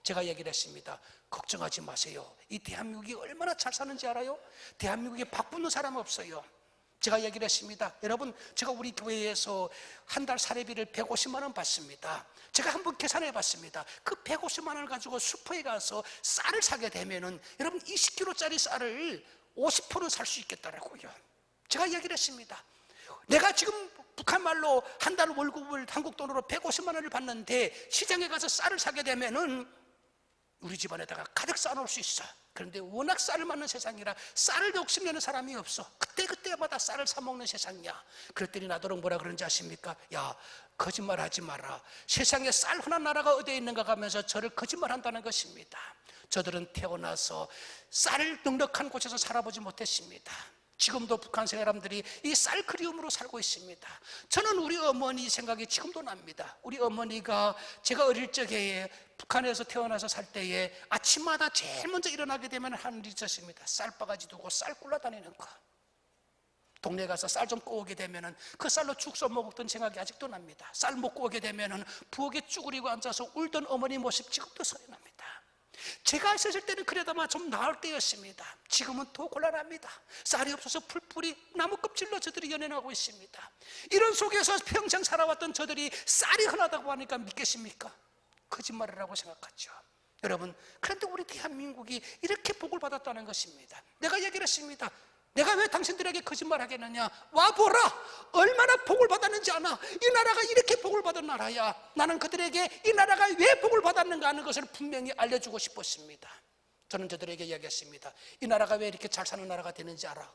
제가 얘기를 했습니다. 걱정하지 마세요. 이 대한민국이 얼마나 잘 사는지 알아요? 대한민국에 바꾸는 사람 없어요. 제가 얘기를 했습니다. 여러분, 제가 우리 교회에서 한 달 사례비를 150만 원 받습니다. 제가 한번 계산해 봤습니다. 그 150만 원을 가지고 슈퍼에 가서 쌀을 사게 되면은 여러분 20kg짜리 쌀을 50% 살 수 있겠더라고요. 제가 얘기를 했습니다. 내가 지금 북한 말로 한 달 월급을 한국 돈으로 150만 원을 받는데 시장에 가서 쌀을 사게 되면은 우리 집안에다가 가득 쌓아놓을 수 있어. 그런데 워낙 쌀을 맞는 세상이라 쌀을 욕심내는 사람이 없어. 그때마다 쌀을 사 먹는 세상이야. 그랬더니 나더러 뭐라 그런지 아십니까? 야, 거짓말하지 마라. 세상에 쌀 흔한 나라가 어디에 있는가 하면서 저를 거짓말한다는 것입니다. 저들은 태어나서 쌀을 넉넉한 곳에서 살아보지 못했습니다. 지금도 북한 사람들이 이 쌀 그리움으로 살고 있습니다. 저는 우리 어머니 생각이 지금도 납니다. 우리 어머니가 제가 어릴 적에 북한에서 태어나서 살 때에 아침마다 제일 먼저 일어나게 되면 하는 일이 있었습니다. 쌀바가지 두고 쌀 굴러다니는 거. 동네 가서 쌀 좀 꼬우게 되면은 그 쌀로 죽 써먹었던 생각이 아직도 납니다. 쌀 못 꼬우게 되면은 부엌에 쭈그리고 앉아서 울던 어머니 모습 지금도 생각납니다. 제가 있었을 때는 그래도만 좀 나을 때였습니다. 지금은 더 곤란합니다. 쌀이 없어서 풀뿌리 나무 껍질로 저들이 연연하고 있습니다. 이런 속에서 평생 살아왔던 저들이 쌀이 흔하다고 하니까 믿겠습니까? 거짓말이라고 생각하죠. 여러분, 그런데 우리 대한민국이 이렇게 복을 받았다는 것입니다. 내가 얘기를 했습니다. 내가 왜 당신들에게 거짓말 하겠느냐? 와보라! 얼마나 복을 받았는지 아나? 이 나라가 이렇게 복을 받은 나라야. 나는 그들에게 이 나라가 왜 복을 받았는가 하는 것을 분명히 알려주고 싶었습니다. 저는 저들에게 이야기했습니다. 이 나라가 왜 이렇게 잘 사는 나라가 되는지 알아?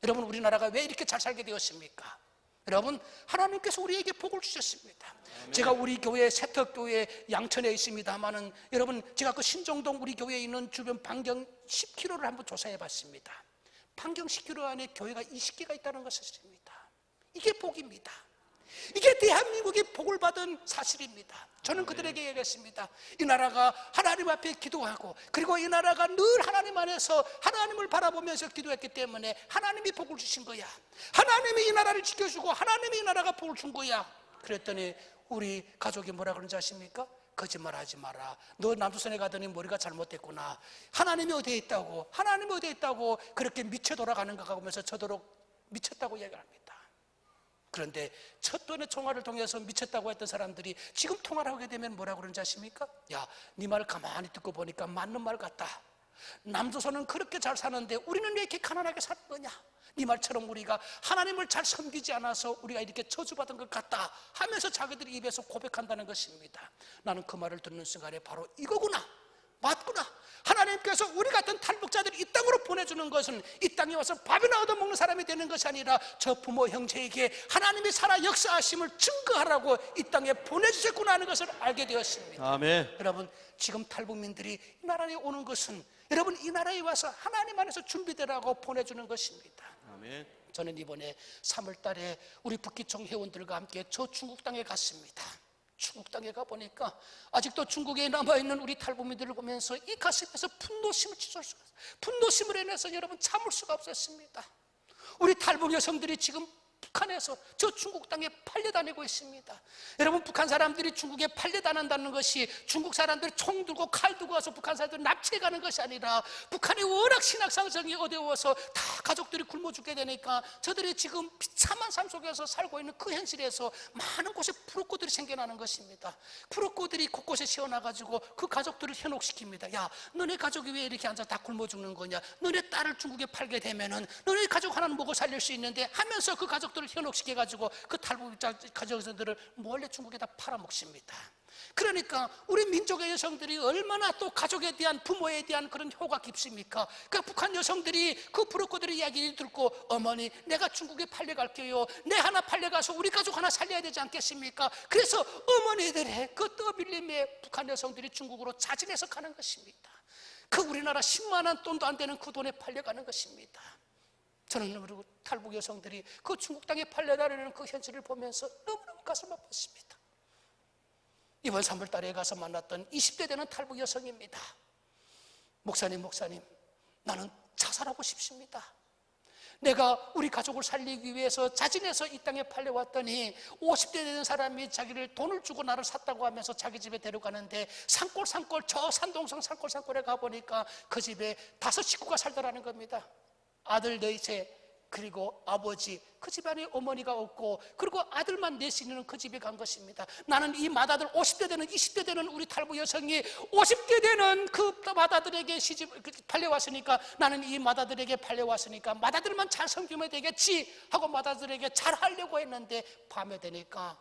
여러분, 우리나라가 왜 이렇게 잘 살게 되었습니까? 여러분, 하나님께서 우리에게 복을 주셨습니다. 제가 우리 교회 세터교회 양천에 있습니다만은 여러분, 제가 그 신정동 우리 교회에 있는 주변 반경 10km를 한번 조사해 봤습니다. 반경 10km 안에 교회가 20개가 있다는 것입니다. 이게 복입니다. 이게 대한민국이 복을 받은 사실입니다. 저는 그들에게 얘기했습니다. 이 나라가 하나님 앞에 기도하고 그리고 이 나라가 늘 하나님 안에서 하나님을 바라보면서 기도했기 때문에 하나님이 복을 주신 거야. 하나님이 이 나라를 지켜주고 하나님이 이 나라가 복을 준 거야. 그랬더니 우리 가족이 뭐라 그런지 아십니까? 거짓말하지 마라. 너 남조선에 가더니 머리가 잘못됐구나. 하나님이 어디에 있다고? 하나님이 어디에 있다고? 그렇게 미쳐 돌아가는가 하면서 저도록 미쳤다고 얘기합니다. 그런데 첫 번의 통화를 통해서 미쳤다고 했던 사람들이 지금 통화를 하게 되면 뭐라고 그러는지 아십니까? 야, 네 말을 가만히 듣고 보니까 맞는 말 같다. 남조선은 그렇게 잘 사는데 우리는 왜 이렇게 가난하게 사는 거냐? 네 말처럼 우리가 하나님을 잘 섬기지 않아서 우리가 이렇게 저주받은 것 같다 하면서 자기들이 입에서 고백한다는 것입니다. 나는 그 말을 듣는 순간에 바로 이거구나, 맞구나. 하나님께서 우리 같은 탈북자들이 이 땅으로 보내주는 것은 이 땅에 와서 밥이나 얻어먹는 사람이 되는 것이 아니라 저 부모 형제에게 하나님이 살아 역사하심을 증거하라고 이 땅에 보내주셨구나 하는 것을 알게 되었습니다. 아멘. 여러분, 지금 탈북민들이 이 나라에 오는 것은 여러분 이 나라에 와서 하나님 안에서 준비되라고 보내주는 것입니다. 아멘. 저는 이번에 3월 달에 우리 북기청 회원들과 함께 저 중국 땅에 갔습니다. 중국 땅에 가보니까 아직도 중국에 남아있는 우리 탈북민들을 보면서 이 가슴에서 분노심을 치솟을 수가 없어요. 분노심을 인해서 여러분 참을 수가 없었습니다. 우리 탈북 여성들이 지금 북한에서 저 중국 땅에 팔려다니고 있습니다. 여러분, 북한 사람들이 중국에 팔려다닌다는 것이 중국 사람들이 총 들고 칼 들고 와서 북한 사람들을 납치해 가는 것이 아니라 북한이 워낙 신학상성이 어려워서 다 가족들이 굶어 죽게 되니까 저들이 지금 비참한 삶 속에서 살고 있는 그 현실에서 많은 곳에 부록고들이 생겨나는 것입니다. 부록고들이 곳곳에 세워놔가지고 그 가족들을 현혹시킵니다. 야, 너네 가족이 왜 이렇게 앉아 다 굶어 죽는 거냐? 너네 딸을 중국에 팔게 되면은 너네 가족 하나는 먹어 살릴 수 있는데 하면서 그 가족들을 현혹시켜가지고 그 탈북자 가족들을 몰래 중국에다 팔아먹습니다. 그러니까 우리 민족의 여성들이 얼마나 또 가족에 대한 부모에 대한 그런 효가 깊습니까? 그 북한 여성들이 그 브로커들의 이야기를 듣고 어머니 내가 중국에 팔려갈게요. 내 하나 팔려가서 우리 가족 하나 살려야 되지 않겠습니까? 그래서 어머니들의 그 떠밀림에 북한 여성들이 중국으로 자진해서 가는 것입니다. 그 우리나라 10만 원 돈도 안 되는 그 돈에 팔려가는 것입니다. 저는 그리고 탈북 여성들이 그 중국 땅에 팔려다니는 그 현실을 보면서 너무너무 가슴 아팠습니다. 이번 3월 달에 가서 만났던 20대 되는 탈북 여성입니다. 목사님, 나는 자살하고 싶습니다. 내가 우리 가족을 살리기 위해서 자진해서 이 땅에 팔려왔더니 50대 되는 사람이 자기를 돈을 주고 나를 샀다고 하면서 자기 집에 데려가는데 산골 저 산동성 산골에 가보니까 그 집에 5 식구가 살더라는 겁니다. 아들 4세 그리고 아버지, 그 집안에 어머니가 없고 그리고 아들만 넷이는 그 집에 간 것입니다. 나는 이 맏아들 50대 되는 20대 되는 우리 탈북 여성이 50대 되는 그 맏아들에게 시집 팔려왔으니까 나는 이 맏아들에게 팔려왔으니까 맏아들만 잘 섬기면 되겠지 하고 맏아들에게 잘하려고 했는데 밤에 되니까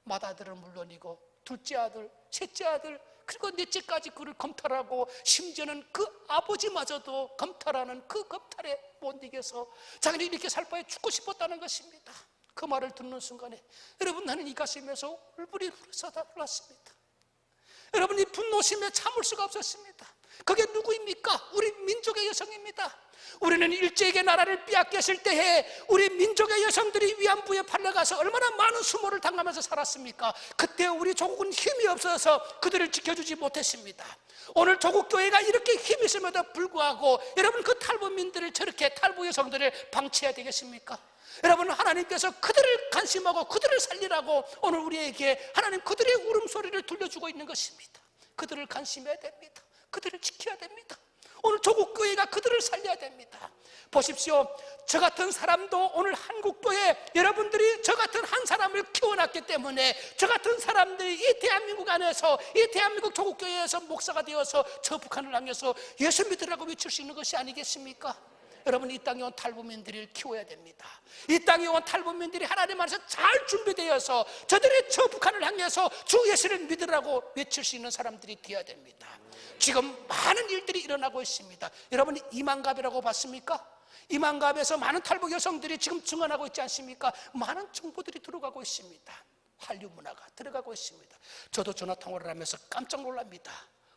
맏아들은 물론이고 둘째 아들, 셋째 아들 그리고 넷째까지 그를 검탈하고 심지어는 그 아버지마저도 검탈하는 그 검탈에 못 이겨서 자기는 이렇게 살 바에 죽고 싶었다는 것입니다. 그 말을 듣는 순간에 여러분 나는 이 가슴에서 울분이 흘러서 흘렀습니다. 여러분 이 분노심에 참을 수가 없었습니다. 그게 누구입니까? 우리 민족의 여성입니다. 우리는 일제에게 나라를 빼앗겼을 때에 우리 민족의 여성들이 위안부에 팔려가서 얼마나 많은 수모를 당하면서 살았습니까? 그때 우리 조국은 힘이 없어서 그들을 지켜주지 못했습니다. 오늘 조국 교회가 이렇게 힘이 있음에도 불구하고 여러분 그 탈북민들을 저렇게 탈북 여성들을 방치해야 되겠습니까? 여러분 하나님께서 그들을 관심하고 그들을 살리라고 오늘 우리에게 하나님 그들의 울음소리를 들려주고 있는 것입니다. 그들을 관심해야 됩니다. 그들을 지켜야 됩니다. 오늘 조국 교회가 그들을 살려야 됩니다. 보십시오. 저 같은 사람도 오늘 한국교회 여러분들이 저 같은 한 사람을 키워놨기 때문에 저 같은 사람들이 이 대한민국 안에서 이 대한민국 조국교회에서 목사가 되어서 저 북한을 향해서 예수 믿으라고 외칠 수 있는 것이 아니겠습니까? 여러분 이 땅에 온 탈북민들을 키워야 됩니다. 이 땅에 온 탈북민들이 하나님 안에서 잘 준비되어서 저들의 저 북한을 향해서 주 예수를 믿으라고 외칠 수 있는 사람들이 되어야 됩니다. 지금 많은 일들이 일어나고 있습니다. 여러분 이만갑이라고 봤습니까? 이만갑에서 많은 탈북 여성들이 지금 증언하고 있지 않습니까? 많은 정보들이 들어가고 있습니다. 한류 문화가 들어가고 있습니다. 저도 전화 통화를 하면서 깜짝 놀랍니다.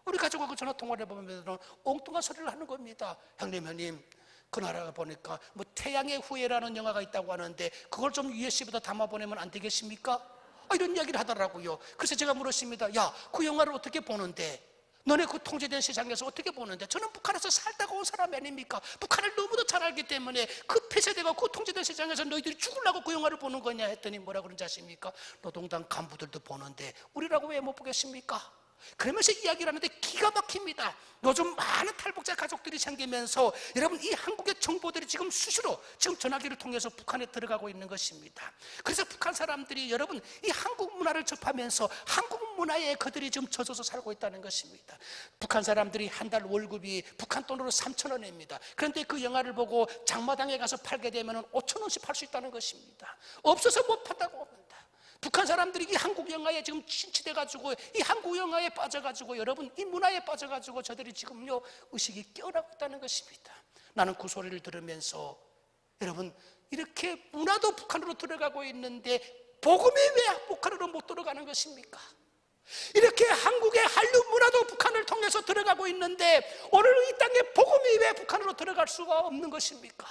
우리 가족하고 전화 통화를 해보면 엉뚱한 소리를 하는 겁니다. 형님 그 나라가 보니까 뭐 태양의 후예라는 영화가 있다고 하는데 그걸 좀 USB에다 담아보내면 안 되겠습니까? 이런 이야기를 하더라고요. 그래서 제가 물었습니다. 야, 그 영화를 어떻게 보는데? 너네 그 통제된 세상에서 어떻게 보는데? 저는 북한에서 살다가 온 사람이 아닙니까? 북한을 너무도 잘 알기 때문에 그 폐쇄되고 그 통제된 세상에서 너희들이 죽으려고 그 영화를 보는 거냐 했더니 뭐라 그런지 아십니까? 노동당 간부들도 보는데 우리라고 왜 못 보겠습니까? 그러면서 이야기를 하는데 기가 막힙니다. 요즘 많은 탈북자 가족들이 생기면서 여러분 이 한국의 정보들이 지금 수시로 지금 전화기를 통해서 북한에 들어가고 있는 것입니다. 그래서 북한 사람들이 여러분 이 한국 문화를 접하면서 한국 문화에 그들이 지금 젖어서 살고 있다는 것입니다. 북한 사람들이 한 달 월급이 북한 돈으로 3,000원입니다. 그런데 그 영화를 보고 장마당에 가서 팔게 되면 5,000원씩 팔 수 있다는 것입니다. 없어서 못 판다고 합니다. 북한 사람들이 이 한국 영화에 지금 친치돼가지고 이 한국 영화에 빠져가지고 여러분 이 문화에 빠져가지고 저들이 지금요 의식이 깨어나고 있다는 것입니다. 나는 그 소리를 들으면서 여러분 이렇게 문화도 북한으로 들어가고 있는데 복음이 왜 북한으로 못 들어가는 것입니까? 이렇게 한국의 한류 문화도 북한을 통해서 들어가고 있는데 오늘 이 땅에 복음이 왜 북한으로 들어갈 수가 없는 것입니까?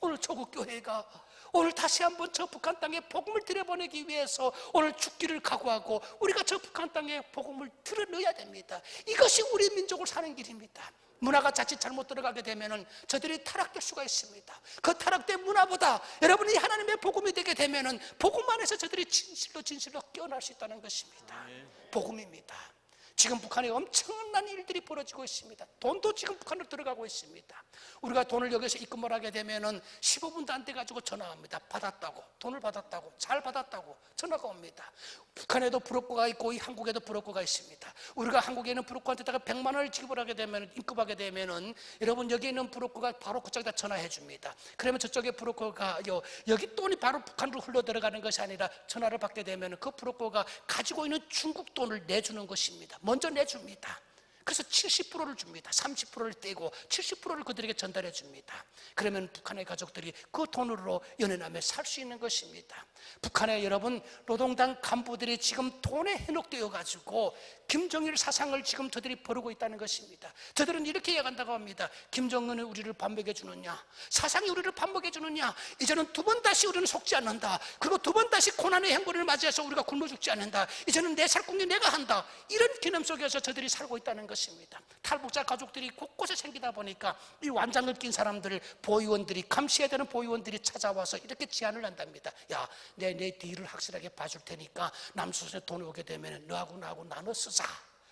오늘 조국교회가 오늘 다시 한번 저 북한 땅에 복음을 들여보내기 위해서 오늘 죽기를 각오하고 우리가 저 북한 땅에 복음을 들여넣어야 됩니다. 이것이 우리 민족을 사는 길입니다. 문화가 자칫 잘못 들어가게 되면 저들이 타락될 수가 있습니다. 그 타락된 문화보다 여러분이 하나님의 복음이 되게 되면 복음 안에서 저들이 진실로 깨어날 수 있다는 것입니다. 복음입니다. 지금 북한에 엄청난 일들이 벌어지고 있습니다. 돈도 지금 북한으로 들어가고 있습니다. 우리가 돈을 여기서 입금을 하게 되면은 15분도 안 돼가지고 전화합니다. 받았다고, 돈을 받았다고, 잘 받았다고 전화가 옵니다. 북한에도 브로커가 있고 이 한국에도 브로커가 있습니다. 우리가 한국에 있는 브로커한테다가 100만 원을 지급하게 되면 입금하게 되면은 여러분 여기 있는 브로커가 바로 그쪽에다 전화해 줍니다. 그러면 저쪽에 브로커가 여기 돈이 바로 북한으로 흘러 들어가는 것이 아니라 전화를 받게 되면 그 브로커가 가지고 있는 중국 돈을 내주는 것입니다. 먼저 내줍니다. 그래서 70%를 줍니다. 30%를 떼고 70%를 그들에게 전달해 줍니다. 그러면 북한의 가족들이 그 돈으로 연애남에 살 수 있는 것입니다. 북한의 여러분 노동당 간부들이 지금 돈에 현혹되어 가지고 김정일 사상을 지금 저들이 벌이고 있다는 것입니다. 저들은 이렇게 이야기한다고 합니다. 김정은이 우리를 반복해 주느냐, 사상이 우리를 반복해 주느냐, 이제는 두 번 다시 우리는 속지 않는다. 그리고 두 번 다시 고난의 행군을 맞이해서 우리가 굶어 죽지 않는다. 이제는 내 살궁리 내가 한다. 이런 개념 속에서 저들이 살고 있다는 것입니다. 탈북자 가족들이 곳곳에 생기다 보니까 이 완장을 낀 사람들을 보위원들이 감시해야 되는 보위원들이 찾아와서 이렇게 제안을 한답니다. 야, 내 뒤를 확실하게 봐줄 테니까 남수선에 돈이 오게 되면 너하고 나하고 나눠 쓰자.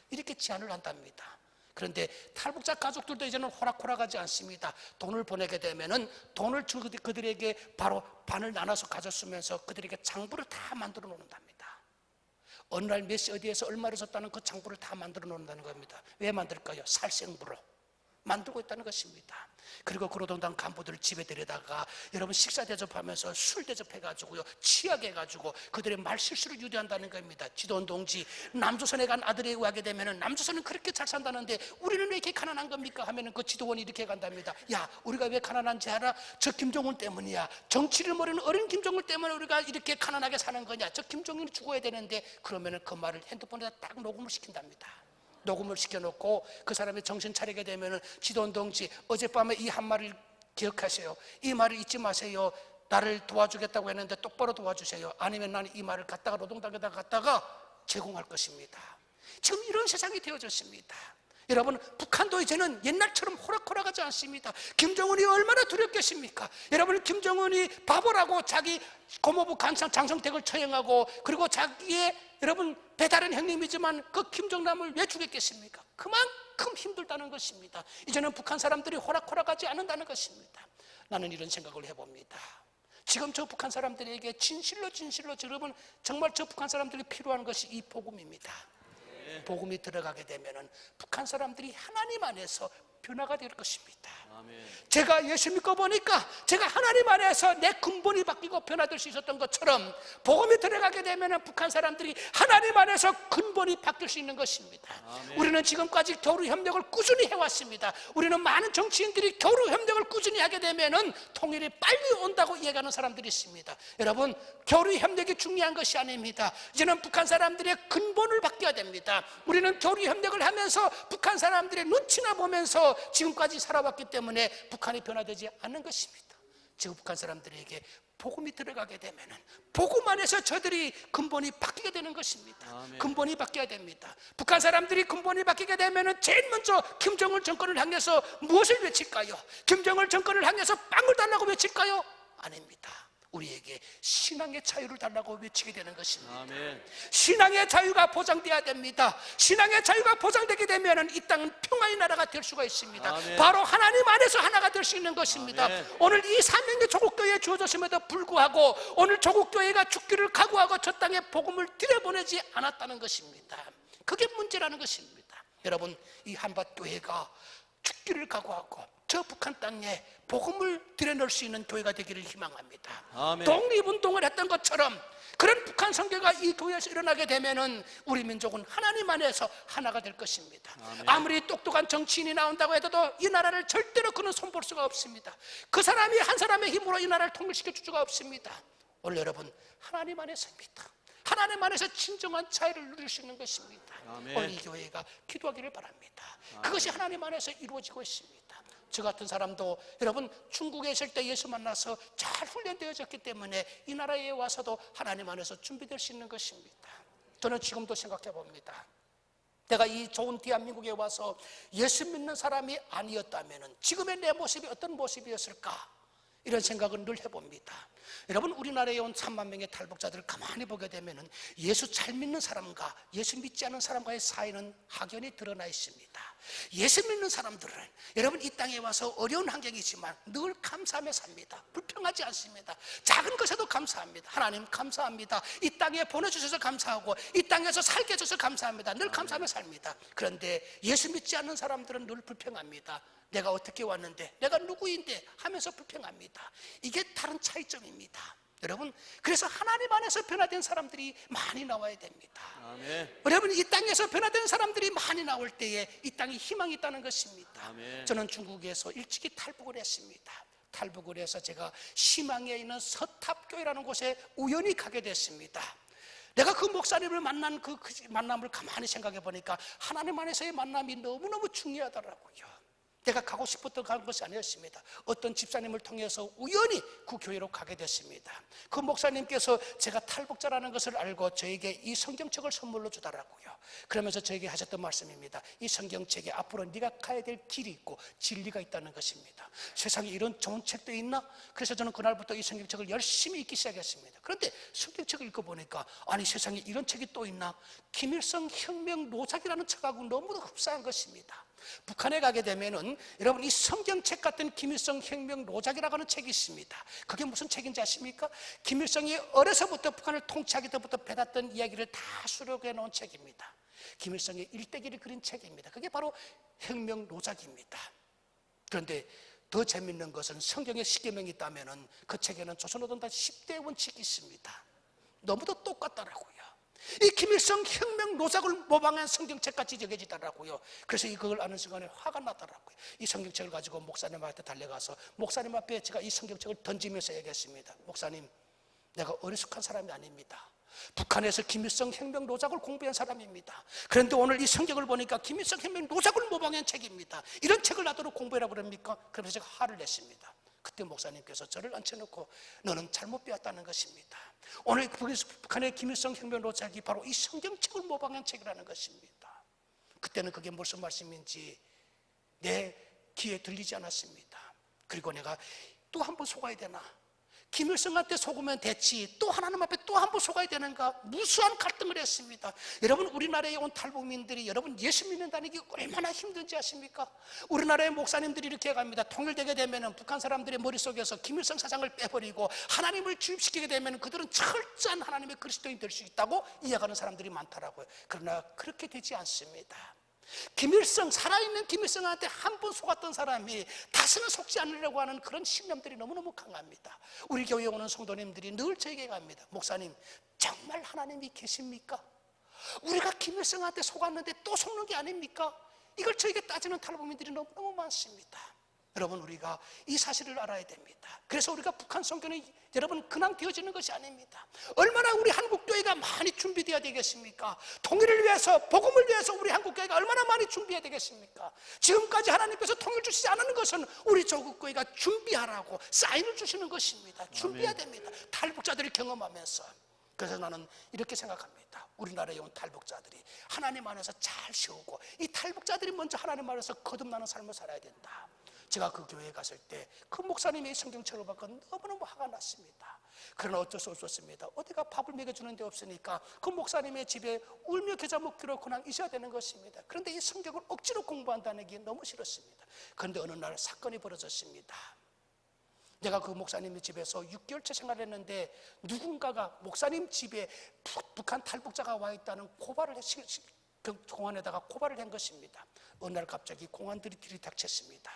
이렇게 제안을 한답니다. 그런데 탈북자 가족들도 이제는 호락호락하지 않습니다. 돈을 보내게 되면은 돈을 그들에게 바로 반을 나눠서 가져쓰면서 그들에게 장부를 다 만들어 놓는답니다. 어느 날 몇 시 어디에서 얼마를 줬다는 그 장부를 다 만들어 놓는다는 겁니다. 왜 만들까요? 살생부로 만들고 있다는 것입니다. 그리고 그 노동당 간부들을 집에 데려다가 여러분 식사 대접하면서 술 대접해가지고요 취하게 해가지고 그들의 말 실수를 유도한다는 겁니다. 지도원 동지, 남조선에 간 아들에 의하게 되면은 남조선은 그렇게 잘 산다는데 우리는 왜 이렇게 가난한 겁니까? 하면은 그 지도원이 이렇게 간답니다. 야, 우리가 왜 가난한지 알아? 저 김정은 때문이야. 정치를 모르는 어린 김정은 때문에 우리가 이렇게 가난하게 사는 거냐? 저 김정은이 죽어야 되는데 그러면은 그 말을 핸드폰에다 딱 녹음을 시킨답니다. 녹음을 시켜놓고 그 사람이 정신 차리게 되면 지도원 동지, 어젯밤에 이 한 말을 기억하세요. 이 말을 잊지 마세요. 나를 도와주겠다고 했는데 똑바로 도와주세요. 아니면 나는 이 말을 갖다가 노동당에다 갖다가 제공할 것입니다. 지금 이런 세상이 되어졌습니다. 여러분, 북한도 이제는 옛날처럼 호락호락하지 않습니다. 김정은이 얼마나 두렵겠습니까? 여러분, 김정은이 바보라고 자기 고모부 장성택을 처형하고, 그리고 자기의 여러분 배다른 형님이지만 그 김정남을 왜 죽였겠습니까? 그만큼 힘들다는 것입니다. 이제는 북한 사람들이 호락호락하지 않는다는 것입니다. 나는 이런 생각을 해봅니다. 지금 저 북한 사람들에게 진실로 여러분, 정말 저 북한 사람들이 필요한 것이 이 복음입니다. 복음이 들어가게 되면 북한 사람들이 하나님 안에서 변화가 될 것입니다. 아멘. 제가 예수 믿고 보니까 제가 하나님 안에서 내 근본이 바뀌고 변화될 수 있었던 것처럼 복음이 들어가게 되면 북한 사람들이 하나님 안에서 근본이 바뀔 수 있는 것입니다. 아멘. 우리는 지금까지 교류협력을 꾸준히 해왔습니다. 우리는 많은 정치인들이 교류협력을 꾸준히 하게 되면 통일이 빨리 온다고 이야기하는 사람들이 있습니다. 여러분, 교류협력이 중요한 것이 아닙니다. 이제는 북한 사람들의 근본을 바뀌어야 됩니다. 우리는 교류협력을 하면서 북한 사람들의 눈치나 보면서 지금까지 살아왔기 때문에 북한이 변화되지 않는 것입니다. 지금 북한 사람들에게 복음이 들어가게 되면 복음 안에서 저들이 근본이 바뀌게 되는 것입니다. 아멘. 근본이 바뀌어야 됩니다. 북한 사람들이 근본이 바뀌게 되면 제일 먼저 김정은 정권을 향해서 무엇을 외칠까요? 김정은 정권을 향해서 빵을 달라고 외칠까요? 아닙니다. 우리에게 신앙의 자유를 달라고 외치게 되는 것입니다. 아멘. 신앙의 자유가 보장돼야 됩니다. 신앙의 자유가 보장되게 되면 이 땅은 평화의 나라가 될 수가 있습니다. 아멘. 바로 하나님 안에서 하나가 될 수 있는 것입니다. 아멘. 오늘 이 사명이 조국교회에 주어졌음에도 불구하고 오늘 조국교회가 죽기를 각오하고 저 땅에 복음을 들여보내지 않았다는 것입니다. 그게 문제라는 것입니다. 여러분, 이 한밭교회가 죽기를 각오하고 저 북한 땅에 복음을 들여놓을 수 있는 교회가 되기를 희망합니다. 아멘. 독립운동을 했던 것처럼 그런 북한 선교가 이 교회에서 일어나게 되면은 우리 민족은 하나님 안에서 하나가 될 것입니다. 아멘. 아무리 똑똑한 정치인이 나온다고 해도 이 나라를 절대로 그는 손볼 수가 없습니다. 그 사람이 한 사람의 힘으로 이 나라를 통일시킬 수가 없습니다. 오늘 여러분, 하나님 안에서입니다. 하나님 안에서 진정한 자유를 누릴 수 있는 것입니다. 아멘. 오늘 이 교회가 기도하기를 바랍니다. 아멘. 그것이 하나님 안에서 이루어지고 있습니다. 저 같은 사람도 여러분, 중국에 있을 때 예수 만나서 잘 훈련되어졌기 때문에 이 나라에 와서도 하나님 안에서 준비될 수 있는 것입니다. 저는 지금도 생각해 봅니다. 내가 이 좋은 대한민국에 와서 예수 믿는 사람이 아니었다면 지금의 내 모습이 어떤 모습이었을까? 이런 생각을 늘 해봅니다. 여러분, 우리나라에 온 3만 명의 탈북자들을 가만히 보게 되면 예수 잘 믿는 사람과 예수 믿지 않는 사람과의 사이는 확연히 드러나 있습니다. 예수 믿는 사람들은 여러분, 이 땅에 와서 어려운 환경이지만 늘 감사하며 삽니다. 불평하지 않습니다. 작은 것에도 감사합니다. 하나님 감사합니다. 이 땅에 보내주셔서 감사하고 이 땅에서 살게 해줘서 감사합니다. 늘 감사하며 삽니다. 그런데 예수 믿지 않는 사람들은 늘 불평합니다. 내가 어떻게 왔는데, 내가 누구인데 하면서 불평합니다. 이게 다른 차이점입니다. 여러분, 그래서 하나님 안에서 변화된 사람들이 많이 나와야 됩니다. 아멘. 여러분, 이 땅에서 변화된 사람들이 많이 나올 때에 이 땅에 희망이 있다는 것입니다. 아멘. 저는 중국에서 일찍이 탈북을 했습니다. 탈북을 해서 제가 시망에 있는 서탑교회라는 곳에 우연히 가게 됐습니다. 내가 그 목사님을 만난 그 만남을 가만히 생각해 보니까 하나님 안에서의 만남이 너무너무 중요하더라고요. 내가 가고 싶었던 가는 것이 아니었습니다. 어떤 집사님을 통해서 우연히 그 교회로 가게 됐습니다. 그 목사님께서 제가 탈북자라는 것을 알고 저에게 이 성경책을 선물로 주더라고요. 그러면서 저에게 하셨던 말씀입니다. 이 성경책에 앞으로 네가 가야 될 길이 있고 진리가 있다는 것입니다. 세상에 이런 좋은 책도 있나? 그래서 저는 그날부터 이 성경책을 열심히 읽기 시작했습니다. 그런데 성경책을 읽어보니까 아니, 세상에 이런 책이 또 있나? 김일성 혁명 노작이라는 책하고 너무도 흡사한 것입니다. 북한에 가게 되면은 여러분, 이 성경책 같은 김일성 혁명 노작이라고 하는 책이 있습니다. 그게 무슨 책인지 아십니까? 김일성이 어려서부터 북한을 통치하기 때부터 배웠던 이야기를 다 수록해 놓은 책입니다. 김일성의 일대기를 그린 책입니다. 그게 바로 혁명 노작입니다. 그런데 더 재밌는 것은 성경에 십계명이 있다면은 그 책에는 조선노동당 10대 원칙이 있습니다. 너무도 똑같더라고요. 이 김일성 혁명 노작을 모방한 성경책같이 여겨지더라고요. 그래서 이걸 아는 순간에 화가 나더라고요. 이 성경책을 가지고 목사님한테 달려가서 목사님 앞에 제가 이 성경책을 던지면서 얘기했습니다. 목사님, 내가 어리숙한 사람이 아닙니다. 북한에서 김일성 혁명 노작을 공부한 사람입니다. 그런데 오늘 이 성경을 보니까 김일성 혁명 노작을 모방한 책입니다. 이런 책을 놔두고 공부해라고 그럽니까? 그래서 제가 화를 냈습니다. 그때 목사님께서 저를 앉혀놓고 너는 잘못 배웠다는 것입니다. 오늘 북한의 김일성 혁명 노작이 바로 이 성경책을 모방한 책이라는 것입니다. 그때는 그게 무슨 말씀인지 내 귀에 들리지 않았습니다. 그리고 내가 또 한 번 속아야 되나? 김일성한테 속으면 됐지 또 하나님 앞에 또 한 번 속아야 되는가? 무수한 갈등을 했습니다. 여러분, 우리나라에 온 탈북민들이 여러분 예수 믿는다는 게 얼마나 힘든지 아십니까? 우리나라의 목사님들이 이렇게 갑니다. 통일되게 되면 북한 사람들의 머릿속에서 김일성 사상을 빼버리고 하나님을 주입시키게 되면 그들은 철저한 하나님의 그리스도인이 될 수 있다고 이해하는 사람들이 많더라고요. 그러나 그렇게 되지 않습니다. 김일성, 살아있는 김일성한테 한 번 속았던 사람이 다시는 속지 않으려고 하는 그런 신념들이 너무너무 강합니다. 우리 교회에 오는 성도님들이 늘 저에게 갑니다. 목사님, 정말 하나님이 계십니까? 우리가 김일성한테 속았는데 또 속는 게 아닙니까? 이걸 저에게 따지는 탈북민들이 너무너무 많습니다. 여러분, 우리가 이 사실을 알아야 됩니다. 그래서 우리가 북한 선교는 여러분 그냥 되어지는 것이 아닙니다. 얼마나 우리 한국교회가 많이 준비되어야 되겠습니까? 통일을 위해서, 복음을 위해서 우리 한국교회가 얼마나 많이 준비해야 되겠습니까? 지금까지 하나님께서 통일 주시지 않는 것은 우리 조국교회가 준비하라고 사인을 주시는 것입니다. 준비해야 됩니다. 탈북자들이 경험하면서. 그래서 나는 이렇게 생각합니다. 우리나라에 온 탈북자들이 하나님 안에서 잘 세우고 이 탈북자들이 먼저 하나님 안에서 거듭나는 삶을 살아야 된다. 제가 그 교회에 갔을 때 그 목사님의 성경책을 보고 너무너무 화가 났습니다. 그러나 어쩔 수 없었습니다. 어디가 밥을 먹여주는 데 없으니까 그 목사님의 집에 울며 겨자 먹기로 그냥 있어야 되는 것입니다. 그런데 이 성경을 억지로 공부한다는 게 너무 싫었습니다. 그런데 어느 날 사건이 벌어졌습니다. 내가 그 목사님의 집에서 6개월째 생활했는데 누군가가 목사님 집에 북한 탈북자가 와 있다는 고발을 공안에다가 고발을 한 것입니다. 어느 날 갑자기 공안들이 들이닥쳤습니다.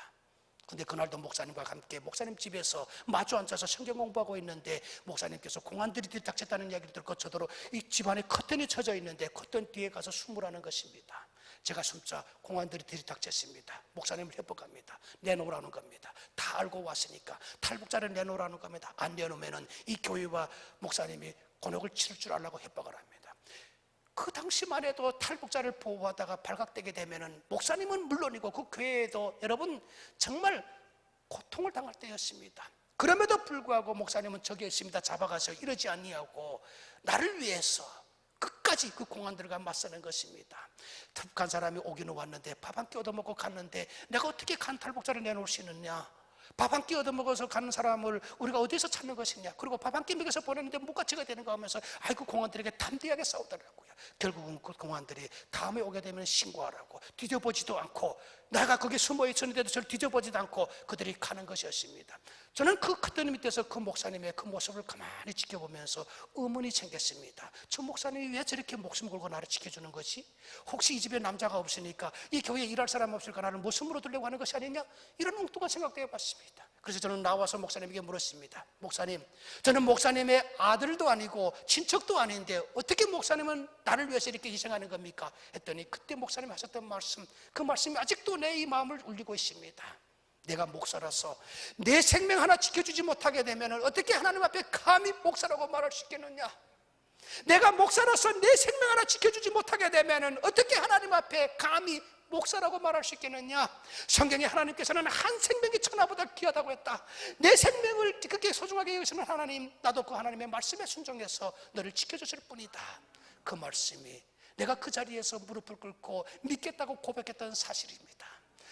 근데 그날도 목사님과 함께 목사님 집에서 마주 앉아서 성경 공부하고 있는데 목사님께서 공안들이 들이닥쳤다는 이야기를 듣고 저더러 이 집안에 커튼이 쳐져 있는데 커튼 뒤에 가서 숨으라는 것입니다. 제가 숨자 공안들이 들이닥쳤습니다. 목사님을 협박합니다. 내놓으라는 겁니다. 다 알고 왔으니까 탈북자를 내놓으라는 겁니다. 안 내놓으면 이 교회와 목사님이 곤욕을 치를 줄 알라고 협박을 합니다. 그 당시만 해도 탈북자를 보호하다가 발각되게 되면은 목사님은 물론이고 그 교회에도 여러분 정말 고통을 당할 때였습니다. 그럼에도 불구하고 목사님은 저기 있습니다. 잡아가서 이러지 아니하고 나를 위해서 끝까지 그 공안들과 맞서는 것입니다. 북한 사람이 오기는 왔는데 밥 한 끼 얻어먹고 갔는데 내가 어떻게 간 탈북자를 내놓을 수 있느냐? 밥 한 끼 얻어먹어서 가는 사람을 우리가 어디서 찾는 것이냐? 그리고 밥 한 끼 먹여서 보냈는데 무가치가 되는 거 하면서 아이고 공안들에게 담대하게 싸우더라고요. 결국은 그 공안들이 다음에 오게 되면 신고하라고 뒤져보지도 않고 내가 거기 숨어 있었는데도 저를 뒤져보지도 않고 그들이 가는 것이었습니다. 저는 그 커튼 밑에서 그 목사님의 그 모습을 가만히 지켜보면서 의문이 생겼습니다. 저 목사님이 왜 저렇게 목숨 걸고 나를 지켜주는 거지? 혹시 이 집에 남자가 없으니까 이 교회에 일할 사람 없을까 나를 모습으로 두려고 하는 것이 아니냐? 이런 엉뚱한 생각도 해봤습니다. 그래서 저는 나와서 목사님에게 물었습니다. 목사님, 저는 목사님의 아들도 아니고 친척도 아닌데 어떻게 목사님은 나를 위해서 이렇게 희생하는 겁니까? 했더니 그때 목사님이 하셨던 말씀, 그 말씀이 아직도 내 이 마음을 울리고 있습니다. 내가 목사라서 내 생명 하나 지켜주지 못하게 되면 어떻게 하나님 앞에 감히 목사라고 말할 수 있겠느냐? 내가 목사로서 내 생명 하나 지켜주지 못하게 되면 어떻게 하나님 앞에 감히 목사라고 말할 수 있겠느냐? 성경에 하나님께서는 한 생명이 천하보다 귀하다고 했다. 내 생명을 그렇게 소중하게 여기시는 하나님, 나도 그 하나님의 말씀에 순종해서 너를 지켜주실 뿐이다. 그 말씀이 내가 그 자리에서 무릎을 꿇고 믿겠다고 고백했던 사실입니다.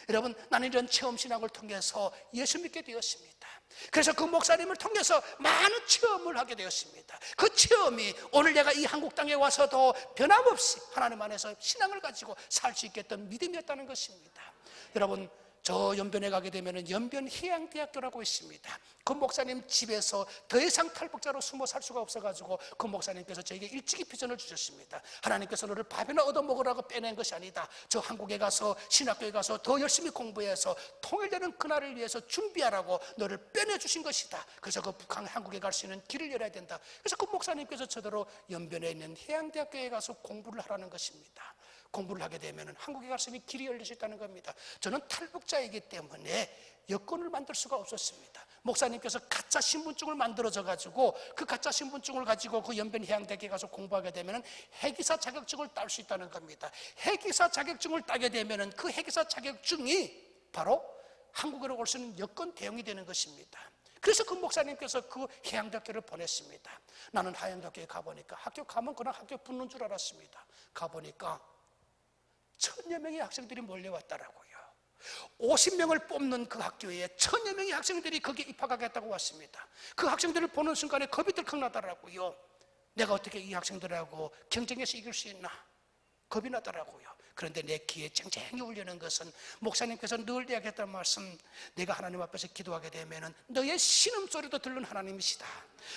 여러분, 나는 이런 체험신학을 통해서 예수 믿게 되었습니다. 그래서 그 목사님을 통해서 많은 체험을 하게 되었습니다. 그 체험이 오늘 내가 이 한국 땅에 와서도 변함없이 하나님 안에서 신앙을 가지고 살 수 있게 했던 믿음이었다는 것입니다. 여러분, 저 연변에 가게 되면 연변해양대학교라고 있습니다. 그 목사님 집에서 더 이상 탈북자로 숨어 살 수가 없어가지고 그 목사님께서 저에게 일찍이 비전을 주셨습니다. 하나님께서 너를 밥이나 얻어먹으라고 빼낸 것이 아니다. 저 한국에 가서 신학교에 가서 더 열심히 공부해서 통일되는 그날을 위해서 준비하라고 너를 빼내주신 것이다. 그래서 그 북한 한국에 갈 수 있는 길을 열어야 된다. 그래서 그 목사님께서 저더러 연변에 있는 해양대학교에 가서 공부를 하라는 것입니다. 공부를 하게 되면 한국에 갔으면 길이 열릴 수 있다는 겁니다. 저는 탈북자이기 때문에 여권을 만들 수가 없었습니다. 목사님께서 가짜 신분증을 만들어져 가지고 그 가짜 신분증을 가지고 그 연변해양대학에 가서 공부하게 되면 해기사 자격증을 딸 수 있다는 겁니다. 해기사 자격증을 따게 되면 그 해기사 자격증이 바로 한국으로 올 수 있는 여권 대용이 되는 것입니다. 그래서 그 목사님께서 그 해양대학교를 보냈습니다. 나는 해양대학교에 가보니까 학교 가면 그냥 학교 붙는 줄 알았습니다. 가보니까 1000여 명의 학생들이 몰려왔더라고요. 50명을 뽑는 그 학교에 1000여 명의 학생들이 거기에 입학하겠다고 왔습니다. 그 학생들을 보는 순간에 겁이 들컥 나더라고요. 내가 어떻게 이 학생들하고 경쟁해서 이길 수 있나? 겁이 나더라고요. 그런데 내 귀에 쨍쨍이 울리는 것은 목사님께서 늘 이야기했던 말씀, 내가 하나님 앞에서 기도하게 되면 너의 신음소리도 들는 하나님이시다.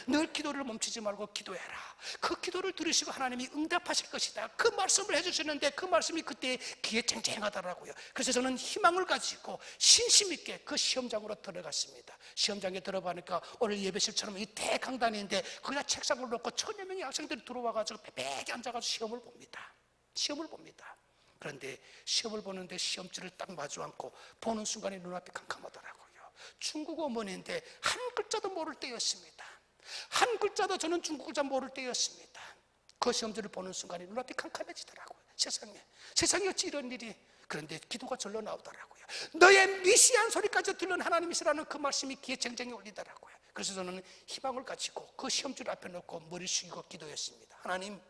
늘 기도를 멈추지 말고 기도해라. 그 기도를 들으시고 하나님이 응답하실 것이다. 그 말씀을 해주시는데 그 말씀이 그때 귀에 쨍쨍하더라고요. 그래서 저는 희망을 가지고 신심 있게 그 시험장으로 들어갔습니다. 시험장에 들어가니까 오늘 예배실처럼 이 대강단인데 거기다 책상을 놓고 1000여 명의 학생들이 들어와가지고 빼빼하게 앉아가지고 시험을 봅니다. 시험을 봅니다. 그런데 시험을 보는데 시험지를 딱 마주 앉고 보는 순간에 눈앞이 캄캄하더라고요. 중국어 어머니인데 한 글자도 모를 때였습니다. 한 글자도 저는 중국 글자 모를 때였습니다. 그 시험지를 보는 순간에 눈앞이 캄캄해지더라고요. 세상에 어찌 이런 일이. 그런데 기도가 절로 나오더라고요. 너의 미시한 소리까지 들는 하나님이시라는 그 말씀이 귀에 쟁쟁이 울리더라고요. 그래서 저는 희망을 가지고 그 시험지를 앞에 놓고 머리 숙이고 기도했습니다. 하나님,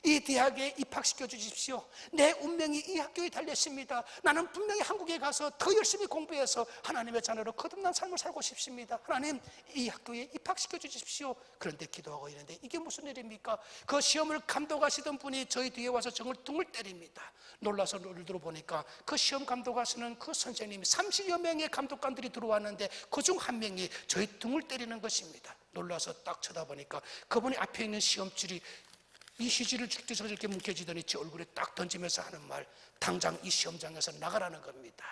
이 대학에 입학시켜 주십시오. 내 운명이 이 학교에 달렸습니다. 나는 분명히 한국에 가서 더 열심히 공부해서 하나님의 자녀로 거듭난 삶을 살고 싶습니다. 하나님, 이 학교에 입학시켜 주십시오. 그런데 기도하고 있는데 이게 무슨 일입니까? 그 시험을 감독하시던 분이 저희 뒤에 와서 정을 등을 때립니다. 놀라서 눈을 들어보니까 그 시험 감독하시는 그 선생님이 30여 명의 감독관들이 들어왔는데 그중 한 명이 저희 등을 때리는 것입니다. 놀라서 딱 쳐다보니까 그분이 앞에 있는 시험줄이 이 휴지를 줄때서 저렇게 뭉개지더니 제 얼굴에 딱 던지면서 하는 말, 당장 이 시험장에서 나가라는 겁니다.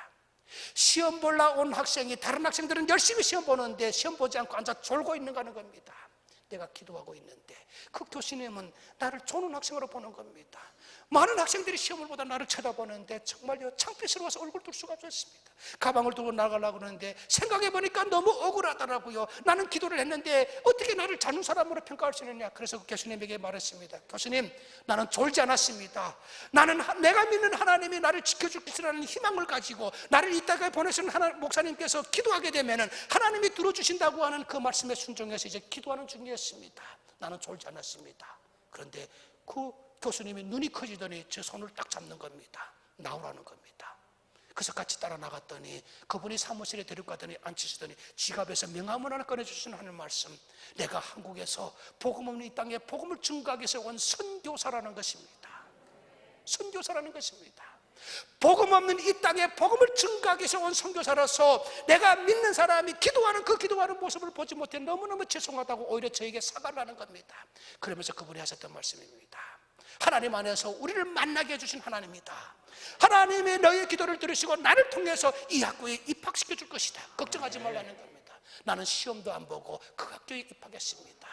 시험 보러 온 학생이, 다른 학생들은 열심히 시험 보는데 시험 보지 않고 앉아 졸고 있는 거는 겁니다. 내가 기도하고 있는데 그 교수님은 나를 조는 학생으로 보는 겁니다. 많은 학생들이 시험을 보다 나를 쳐다보는데 정말요, 창피스러워서 얼굴 들 수가 없었습니다. 가방을 들고 나가려고 하는데 생각해보니까 너무 억울하더라고요. 나는 기도를 했는데 어떻게 나를 자는 사람으로 평가할 수 있느냐. 그래서 그 교수님에게 말했습니다. 교수님, 나는 졸지 않았습니다. 나는 내가 믿는 하나님이 나를 지켜줄 것이라는 희망을 가지고 나를 이따가 보내신 목사님께서 기도하게 되면 하나님이 들어주신다고 하는 그 말씀에 순종해서 이제 기도하는 중이었습니다. 나는 졸지 않았습니다. 그런데 그 교수님이 눈이 커지더니 제 손을 딱 잡는 겁니다. 나오라는 겁니다. 그래서 같이 따라 나갔더니 그분이 사무실에 데리고 가더니 앉히시더니 지갑에서 명함을 하나 꺼내주시는 하는 말씀, 내가 한국에서 복음 없는 이 땅에 복음을 증거하기 위해서 온 선교사라는 것입니다. 선교사라는 것입니다. 복음 없는 이 땅에 복음을 증거하기 위해서 온 선교사라서 내가 믿는 사람이 기도하는 그 기도하는 모습을 보지 못해 너무너무 죄송하다고 오히려 저에게 사과를 하는 겁니다. 그러면서 그분이 하셨던 말씀입니다. 하나님 안에서 우리를 만나게 해주신 하나님이다. 하나님이 너의 기도를 들으시고 나를 통해서 이 학교에 입학시켜 줄 것이다. 걱정하지 말라는 겁니다. 나는 시험도 안 보고 그 학교에 입학했습니다.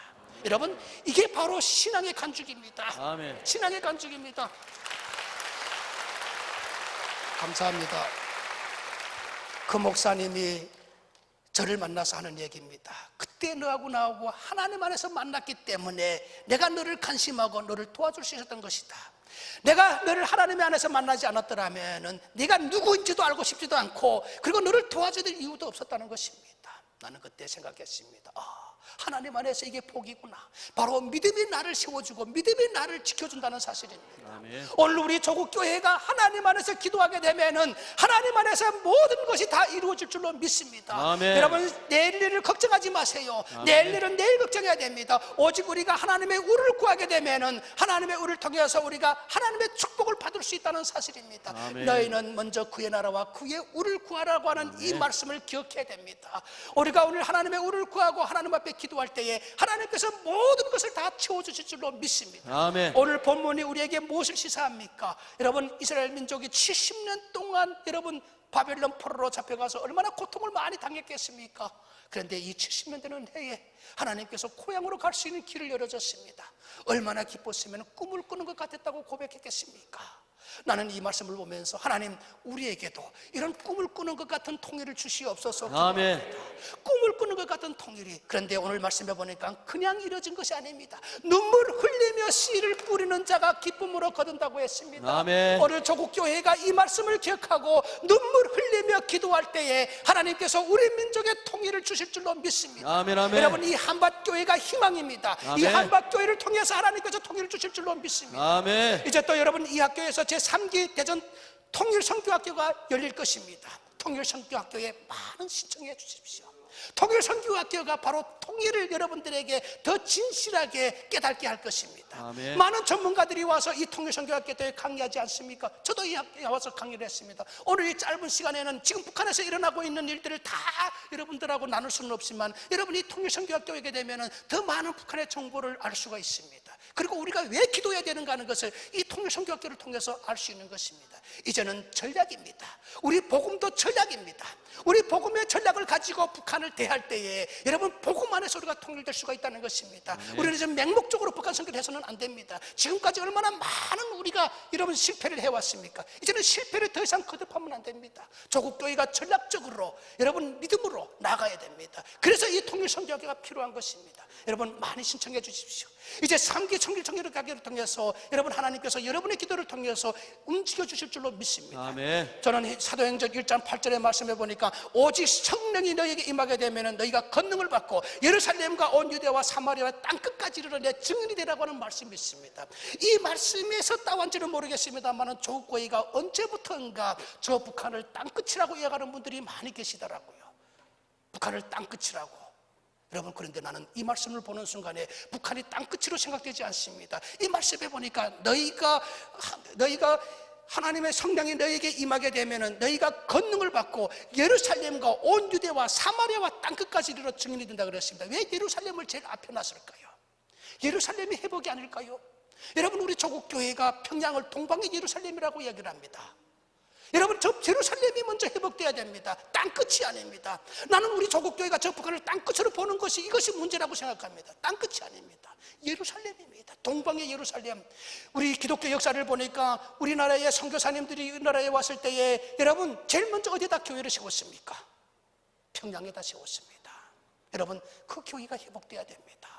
여러분, 이게 바로 신앙의 간증입니다. 아멘. 신앙의 간증입니다. 감사합니다. 그 목사님이 저를 만나서 하는 얘기입니다. 그때 너하고 나하고 하나님 안에서 만났기 때문에 내가 너를 간심하고 너를 도와줄 수 있었던 것이다. 내가 너를 하나님 안에서 만나지 않았더라면 네가 누구인지도 알고 싶지도 않고 그리고 너를 도와줄 이유도 없었다는 것입니다. 나는 그때 생각했습니다. 하나님 안에서 이게 복이구나. 바로 믿음이 나를 세워주고 믿음이 나를 지켜준다는 사실입니다. 아멘. 오늘 우리 조국교회가 하나님 안에서 기도하게 되면은 하나님 안에서 모든 것이 다 이루어질 줄로 믿습니다. 아멘. 여러분, 내일 일을 걱정하지 마세요. 아멘. 내일 일은 내일 걱정해야 됩니다. 오직 우리가 하나님의 우를 구하게 되면은 하나님의 우를 통해서 우리가 하나님의 축복을 받을 수 있다는 사실입니다. 아멘. 너희는 먼저 그의 나라와 그의 우를 구하라고 하는 아멘. 이 말씀을 기억해야 됩니다. 우리가 오늘 하나님의 우를 구하고 하나님 앞에 기도할 때에 하나님께서 모든 것을 다 채워주실 줄로 믿습니다. 아멘. 오늘 본문이 우리에게 무엇을 시사합니까? 여러분, 이스라엘 민족이 70년 동안 여러분 바벨론 포로로 잡혀가서 얼마나 고통을 많이 당했겠습니까? 그런데 이 70년 되는 해에 하나님께서 고향으로 갈 수 있는 길을 열어줬습니다. 얼마나 기뻤으면 꿈을 꾸는 것 같았다고 고백했겠습니까? 나는 이 말씀을 보면서 하나님, 우리에게도 이런 꿈을 꾸는 것 같은 통일을 주시옵소서. 아멘. 꿈을 꾸는 것 같은 통일이, 그런데 오늘 말씀해 보니까 그냥 이루어진 것이 아닙니다. 눈물 흘리며 씨를 뿌리는 자가 기쁨으로 거둔다고 했습니다. 아멘. 오늘 조국교회가 이 말씀을 기억하고 눈물 흘리며 기도할 때에 하나님께서 우리 민족의 통일을 주실 줄로 믿습니다. 아멘, 아멘. 여러분, 이 한밭교회가 희망입니다. 아멘. 이 한밭교회를 통해서 하나님께서 통일을 주실 줄로 믿습니다. 아멘. 이제 또 여러분, 이 학교에서 제3기 대전 통일선교학교가 열릴 것입니다. 통일선교학교에 많은 신청해 주십시오. 통일선교학교가 바로 통일을 여러분들에게 더 진실하게 깨닫게 할 것입니다. 아멘. 많은 전문가들이 와서 이 통일선교학교에 강의하지 않습니까? 저도 이 학교에 와서 강의를 했습니다. 오늘 이 짧은 시간에는 지금 북한에서 일어나고 있는 일들을 다 여러분들하고 나눌 수는 없지만, 여러분이 통일선교학교에 오게 되면 더 많은 북한의 정보를 알 수가 있습니다. 그리고 우리가 왜 기도해야 되는가 하는 것을 이 통일선교학교를 통해서 알 수 있는 것입니다. 이제는 전략입니다. 우리 복음도 전략입니다. 우리 복음의 전략을 가지고 북한을 대할 때에 여러분, 복음 안에서 우리가 통일될 수가 있다는 것입니다. 우리는 지금 맹목적으로 북한 선교를 해서는 안 됩니다. 지금까지 얼마나 많은 우리가 여러분 실패를 해왔습니까? 이제는 실패를 더 이상 거듭하면 안 됩니다. 조국교회가 전략적으로 여러분 믿음으로 나가야 됩니다. 그래서 이 통일선교학교가 필요한 것입니다. 여러분, 많이 신청해 주십시오. 이제 3기 통일선교학교를 통해서 여러분, 하나님께서 여러분의 기도를 통해서 움직여 주실 줄로 믿습니다. 아멘. 저는 사도행전 1장 8절의 말씀해 보니까 오직 성령이 너희에게 임하게 되면 너희가 권능을 받고 예루살렘과 온 유대와 사마리아와 땅끝까지 이르러 내 증인이 되라고 하는 말씀이 있습니다. 이 말씀에서 따온지는 모르겠습니다만 조국교회가 언제부터인가 저 북한을 땅끝이라고 이야기하는 분들이 많이 계시더라고요. 북한을 땅끝이라고. 여러분, 그런데 나는 이 말씀을 보는 순간에 북한이 땅끝으로 생각되지 않습니다. 이 말씀에 보니까 너희가 하나님의 성령이 너희에게 임하게 되면 너희가 권능을 받고 예루살렘과 온 유대와 사마리아와 땅끝까지 이르러 증인이 된다 그랬습니다. 왜 예루살렘을 제일 앞에 놨을까요? 예루살렘이 회복이 아닐까요? 여러분, 우리 조국교회가 평양을 동방의 예루살렘이라고 이야기를 합니다. 여러분, 저 예루살렘이 먼저 회복돼야 됩니다. 땅끝이 아닙니다. 나는 우리 조국교회가 저 북한을 땅끝으로 보는 것이, 이것이 문제라고 생각합니다. 땅끝이 아닙니다. 예루살렘입니다. 동방의 예루살렘. 우리 기독교 역사를 보니까 우리나라의 선교사님들이 우리나라에 왔을 때에 여러분, 제일 먼저 어디다 교회를 세웠습니까? 평양에다 세웠습니다. 여러분, 그 교회가 회복돼야 됩니다.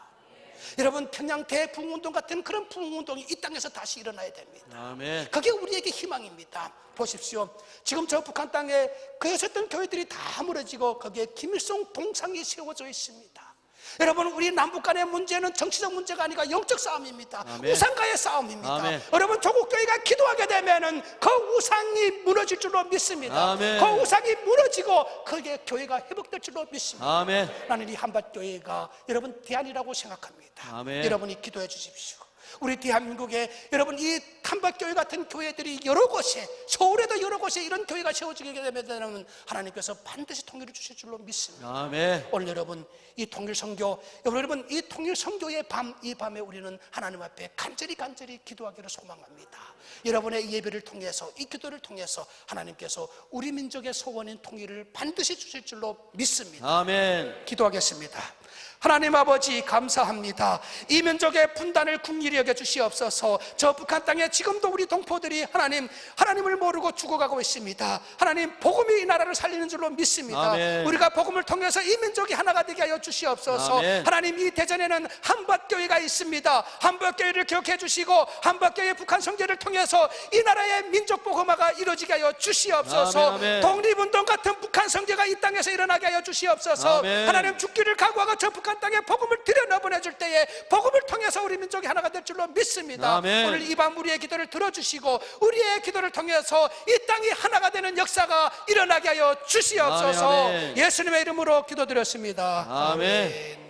여러분, 평양 대부흥운동 같은 그런 부흥운동이 이 땅에서 다시 일어나야 됩니다. 아멘. 그게 우리에게 희망입니다. 보십시오. 지금 저 북한 땅에 그였었던 교회들이 다 무너지고 거기에 김일성 동상이 세워져 있습니다. 여러분, 우리 남북 간의 문제는 정치적 문제가 아니라 영적 싸움입니다. 아멘. 우상과의 싸움입니다. 아멘. 여러분, 조국교회가 기도하게 되면은 그 우상이 무너질 줄로 믿습니다. 아멘. 그 우상이 무너지고 거기에 교회가 회복될 줄로 믿습니다. 아멘. 나는 이 한밭교회가 여러분 대안이라고 생각합니다. 아멘. 여러분이 기도해 주십시오. 우리 대한민국에 여러분, 이 한밭교회 같은 교회들이 여러 곳에, 서울에도 여러 곳에 이런 교회가 세워지게 되면 하나님께서 반드시 통일을 주실 줄로 믿습니다. 아멘. 오늘 여러분, 이 통일선교, 여러분, 이 통일선교의 밤, 이 밤에 우리는 하나님 앞에 간절히 기도하기를 소망합니다. 여러분의 이 예배를 통해서, 이 기도를 통해서 하나님께서 우리 민족의 소원인 통일을 반드시 주실 줄로 믿습니다. 아멘. 기도하겠습니다. 하나님 아버지, 감사합니다. 이 민족의 분단을 긍휼히 여겨 주시옵소서. 저 북한 땅에 지금도 우리 동포들이 하나님을 모르고 죽어가고 있습니다. 하나님, 복음이 이 나라를 살리는 줄로 믿습니다. 아멘. 우리가 복음을 통해서 이 민족이 하나가 되게 하여 주시옵소서. 아멘. 하나님, 이 대전에는 한밭교회가 있습니다. 한밭교회를 기억해 주시고 한밭교회 북한 성교를 통해서 이 나라의 민족 복음화가 이루어지게 하여 주시옵소서. 아멘, 아멘. 독립운동 같은 북한 성교가 이 땅에서 일어나게 하여 주시옵소서. 아멘. 하나님, 죽기를 각오하고 저 북한 땅에 복음을 들여내보내줄 때에 복음을 통해서 우리 민족이 하나가 될 줄로 믿습니다. 아멘. 오늘 이 밤 우리의 기도를 들어주시고 우리의 기도를 통해서 이 땅이 하나가 되는 역사가 일어나게 하여 주시옵소서. 아멘, 아멘. 예수님의 이름으로 기도드렸습니다. 아멘.